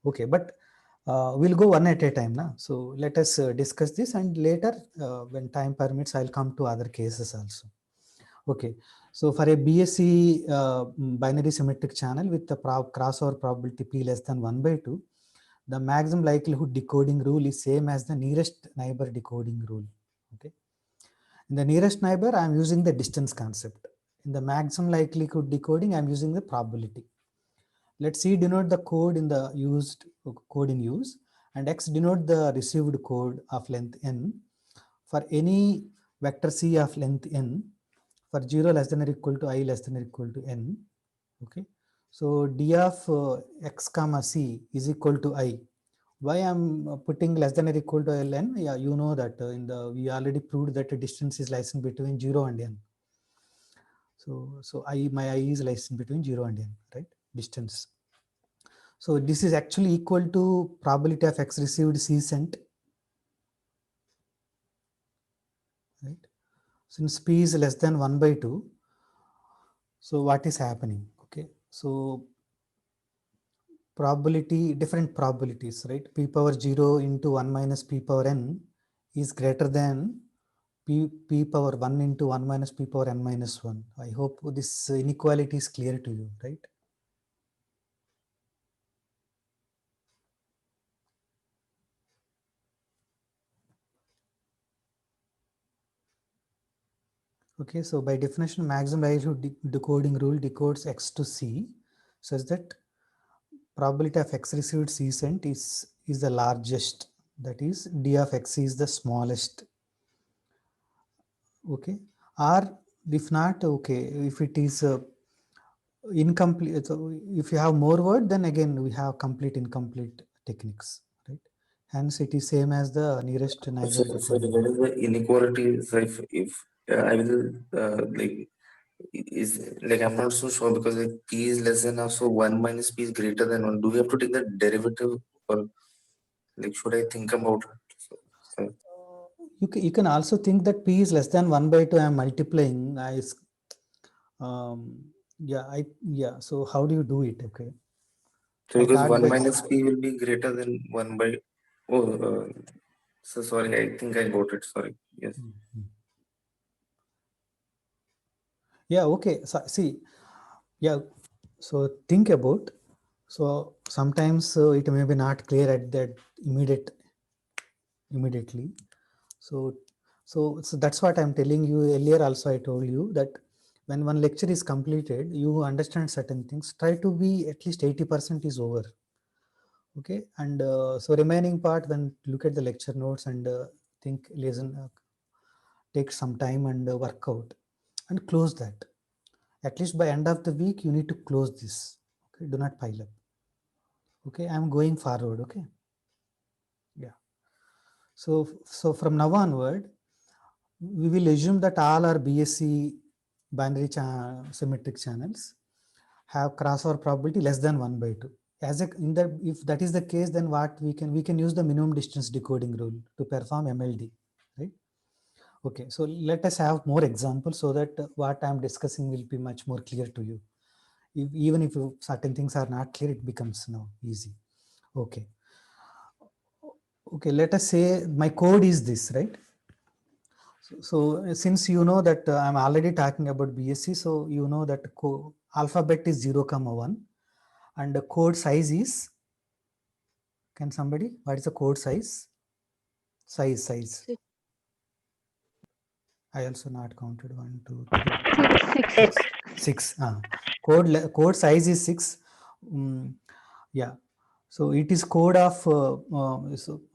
A: Okay, but we'll go one at a time now. So let us discuss this, and later, when time permits, I'll come to other cases also. Okay, so for a BSC binary symmetric channel with the crossover probability p less than 1/2, the maximum likelihood decoding rule is same as the nearest neighbor decoding rule. Okay, in the nearest neighbor, I'm using the distance concept. In the maximum likelihood decoding, I'm using the probability. Let C denote the code in the used code in use, and X denote the received code of length n for any vector C of length n for 0 less than or equal to I less than or equal to n. Okay, so d of x comma c is equal to I. Why I'm putting less than or equal to ln? Yeah, you know that in the we already proved that the distance is lies in between 0 and n. So my I is lies in between 0 and n, right? Distance. So this is actually equal to probability of x received C sent, right? Since p is less than 1/2, so what is happening? Okay, so probability, different probabilities, right? P power 0 into 1 minus p power n is greater than p power 1 into 1 minus p power n minus 1. I hope this inequality is clear to you, right? Okay, so by definition, maximum likelihood decoding rule decodes x to c such that probability of x received C sent is the largest. That is, d of x is the smallest Okay, or if not, okay, if it is incomplete, so if you have more word, then again we have complete incomplete techniques, right? Hence it is same as the nearest neighbor
C: So
A: decoding.
C: what is the inequality? So if I will like is like I'm not so sure because like p is less than or so 1 minus p is greater than 1. Do we have to take the derivative or like should I think about it? So,
A: You can also think that p is less than 1 by 2. I am multiplying. Yeah. So how do you do it? Okay.
C: so
A: I
C: because
A: thought
C: 1
A: that.
C: minus p will be greater than 1 by so sorry, I think I got it. Sorry. Yes.
A: Yeah. Okay. So see. Yeah. So think about. So sometimes it may be not clear at that immediately. So that's what I'm telling you earlier. Also, I told you that when one lecture is completed, you understand certain things. Try to be at least 80% is over. Okay, and so remaining part, when look at the lecture notes and think, listen, take some time and work out and close that. At least by end of the week, you need to close this. Okay, do not pile up. Okay, I'm going forward. Okay, yeah. So from now onward, we will assume that all our BSc binary symmetric channels have crossover probability less than 1 by 2. If that is the case, then what we can use the minimum distance decoding rule to perform MLD, right? Okay, so let us have more examples so that what I'm discussing will be much more clear to you. Even if certain things are not clear, it becomes now easy. Okay. Okay, let us say my code is this, right? So since you know that I'm already talking about BSc, so you know that alphabet is 0, 1 and the code size is, can somebody, what is the code size? Size. I also not counted 1, 2, 3. 6. Code size is 6. Yeah. So it is code of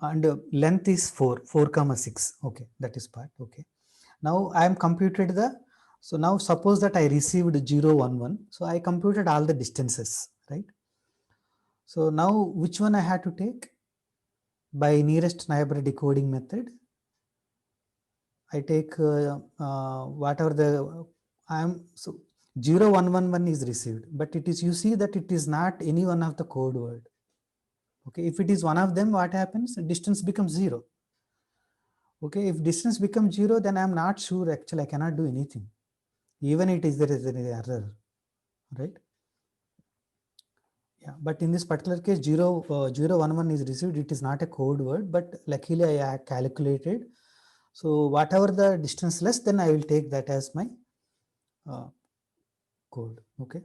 A: and length is 4, 6. Okay, that is part. Okay. Now I am computed the, so now suppose that I received 0, 1, 1. So I computed all the distances, right? So now which one I had to take? By nearest neighbor decoding method, I take whatever the I am, so 0, 1, 1, 1 is received, but it is, you see that it is not any one of the code word. Okay, if it is one of them, what happens? Distance becomes 0. Okay, if distance becomes 0, then I am not sure, actually I cannot do anything. Even it is there is an error, right? Yeah, but in this particular case, 0, 1, 1 is received. It is not a code word, but luckily I calculated. So whatever the distance less, then I will take that as my code. Okay.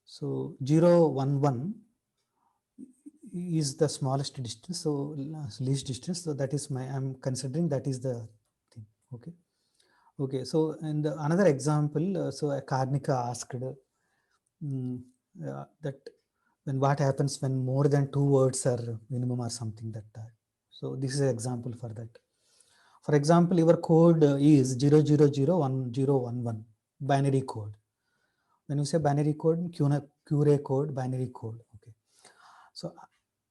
A: So 0, 1, 1 is the smallest distance. So least distance. So that is my, I'm considering that is the thing. Okay. Okay. So in the another example, so Karnika asked that when what happens when more than 2 words are minimum or something that. So this is an example for that. For example, your code is 0001011 binary code. When you say binary code, Query code, binary code. Okay. So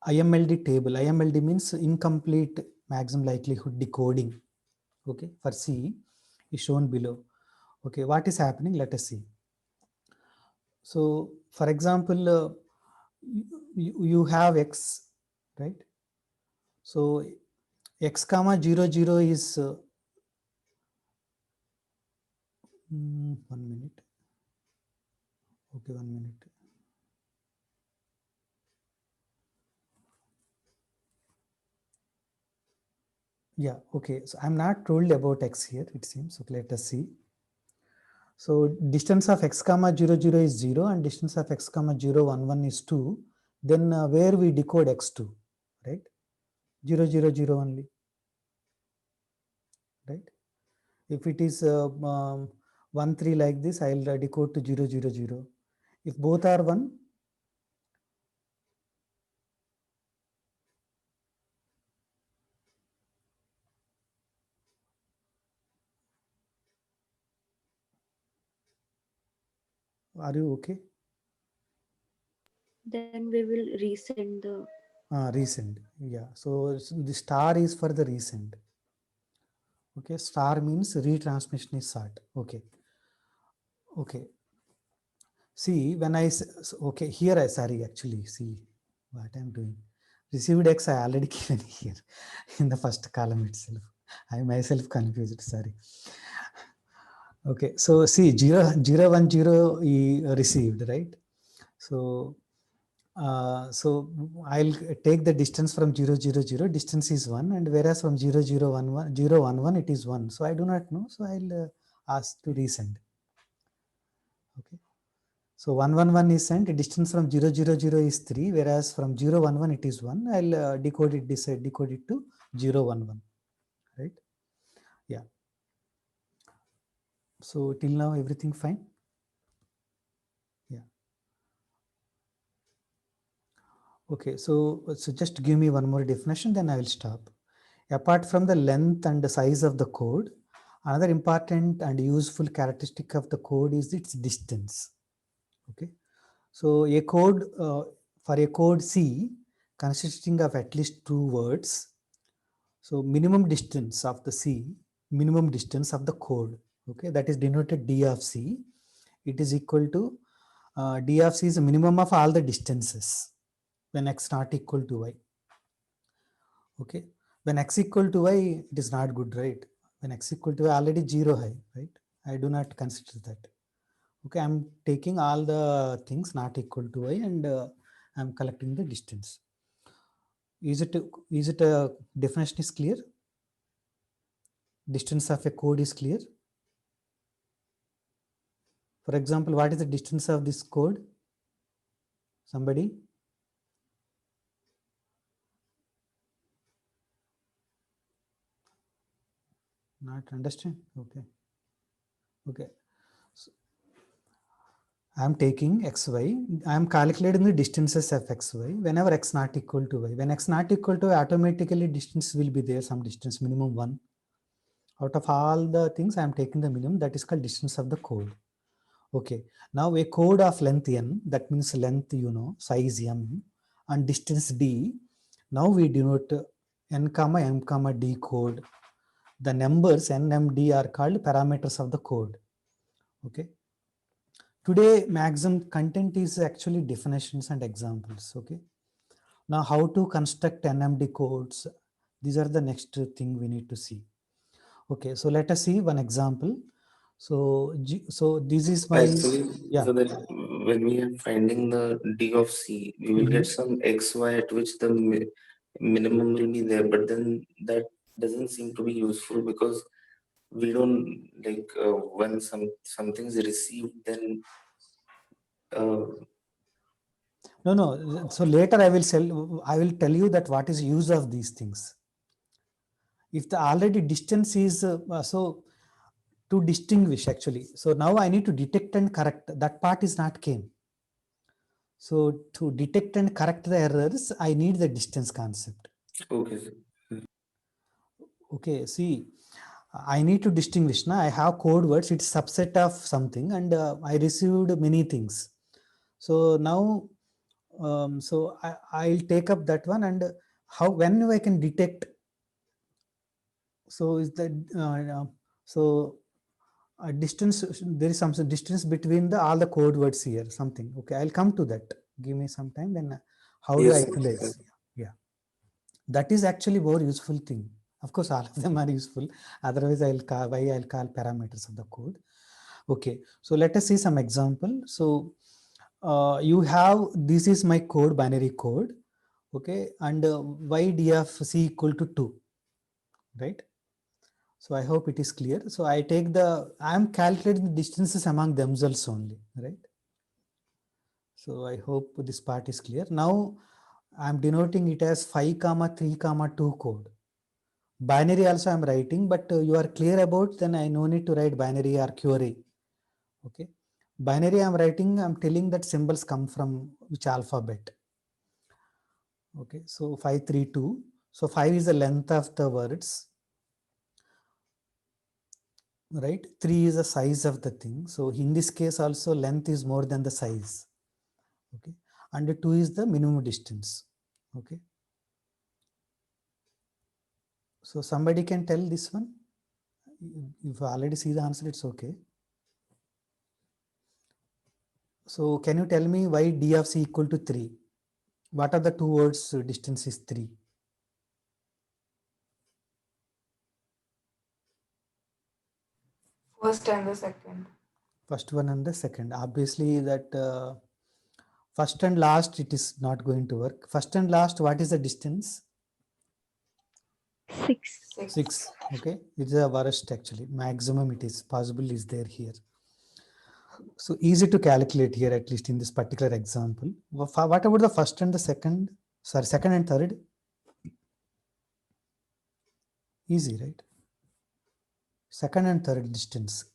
A: IMLD table. IMLD means incomplete maximum likelihood decoding. Okay. For C is shown below. Okay. What is happening? Let us see. So for example, you have X, right? So X comma 00 is 1 minute. Okay, 1 minute. Yeah, okay. So I'm not told about X here, it seems. So let us see. So distance of X comma 00 is 0 and distance of X comma 011 is 2. Then where we decode X2, right? 000 only, right? If it is 1, 3 like this, I'll decode to 000. If both are 1, Are you okay?
J: Then we will resend the.
A: Resend. Yeah. So the star is for the resend. Okay. Star means retransmission is sought. Okay. Okay. See, when okay, here sorry, actually, see what I'm doing. Received X I already given here in the first column itself. I myself confused, sorry. Okay, so see 0, 0, 1, 0 received, right? So, so I'll take the distance from 0, 0, 0, distance is 1, and whereas from 0, 0, 1, 1, 0, 1, 1, it is 1. So I do not know, so I'll ask to resend. Okay. So 111 is sent, distance from 000 is 3, whereas from 011 it is 1. I'll decode it to 011, right? Yeah. So till now everything fine? Yeah. Okay, so just give me one more definition, then I will stop. Apart from the length and the size of the code, another important and useful characteristic of the code is its distance. Okay. So a code, for a code C consisting of at least 2 words, so minimum distance of the C, minimum distance of the code, okay, that is denoted D of C. It is equal to D of C is the minimum of all the distances when X not equal to Y. Okay, when X equal to Y, it is not good, right? When X equal to Y, already 0 high, right? I do not consider that. Okay, I'm taking all the things not equal to Y and I'm collecting the distance. Is it a definition is clear? Distance of a code is clear? For example, what is the distance of this code? Somebody? Not understand? Okay. Okay. So I'm taking xy. I'm calculating the distances of xy whenever x not equal to y. When x not equal to y, automatically distance will be there, some distance, minimum 1. Out of all the things, I'm taking the minimum, that is called distance of the code. Okay. Now a code of length n, that means length, size m, and distance d. Now we denote n comma m comma d code. The numbers n, m, d are called parameters of the code. Okay. Today, maximum content is actually definitions and examples. Okay. Now, how to construct NMD codes? These are the next thing we need to see. Okay. So let us see one example. So, so this is my
C: Actually, so that when we are finding the D of C, we will get some XY at which the minimum will be there, but then that doesn't seem to be useful because we don't like when something is received, then
A: no. So later I will tell you that what is use of these things. If the already distance is so to distinguish actually. So now I need to detect and correct. That part is not came. So to detect and correct the errors, I need the distance concept.
C: Okay.
A: Okay, see, I need to distinguish. Now I have code words, it's subset of something, and I received many things. So now, so I'll take up that one, and when I can detect. So is that so a distance? There is some distance between all the code words here. Something. Okay, I'll come to that. Give me some time. Then how do I utilize? Yeah, that is actually more useful thing. Of course, all of them are useful. Otherwise, I'll call parameters of the code. Okay, so let us see some example. So you have, this is my code, binary code. Okay, and y d of c equal to 2, right? So I hope it is clear. So I take I am calculating the distances among themselves only, right? So I hope this part is clear. Now I'm denoting it as 5, 3, 2 code. Binary also I'm writing, but you are clear about, then I no need to write binary or query. Okay. Binary I'm writing, I'm telling that symbols come from which alphabet. Okay. So 5, 3, 2. So 5 is the length of the words. right? 3 is the size of the thing. So in this case also length is more than the size. Okay. And 2 is the minimum distance. Okay. So somebody can tell this one. If you already see the answer, it's okay. So can you tell me why d of c equal to 3? What are the two words distance is 3?
E: First and the second.
A: First one and the second. Obviously that first and last, it is not going to work. First and last, what is the distance?
G: 6.
A: 6. Okay. It's the worst actually. Maximum it is possible is there here. So easy to calculate here, at least in this particular example. What about the first and the second? Sorry, second and third? Easy, right? Second and third distance.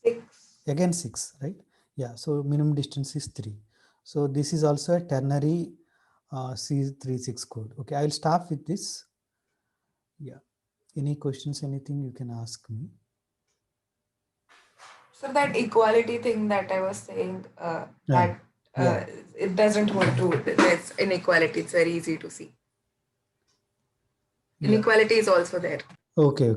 E: 6.
A: Again 6, right? Yeah. So minimum distance is 3. So this is also a ternary C36 code. Okay. I'll stop with this. Yeah. Any questions, anything you can ask me.
E: So that equality thing that I was saying, it doesn't hold true. There's inequality. It's very easy to see. Inequality is also there.
A: Okay.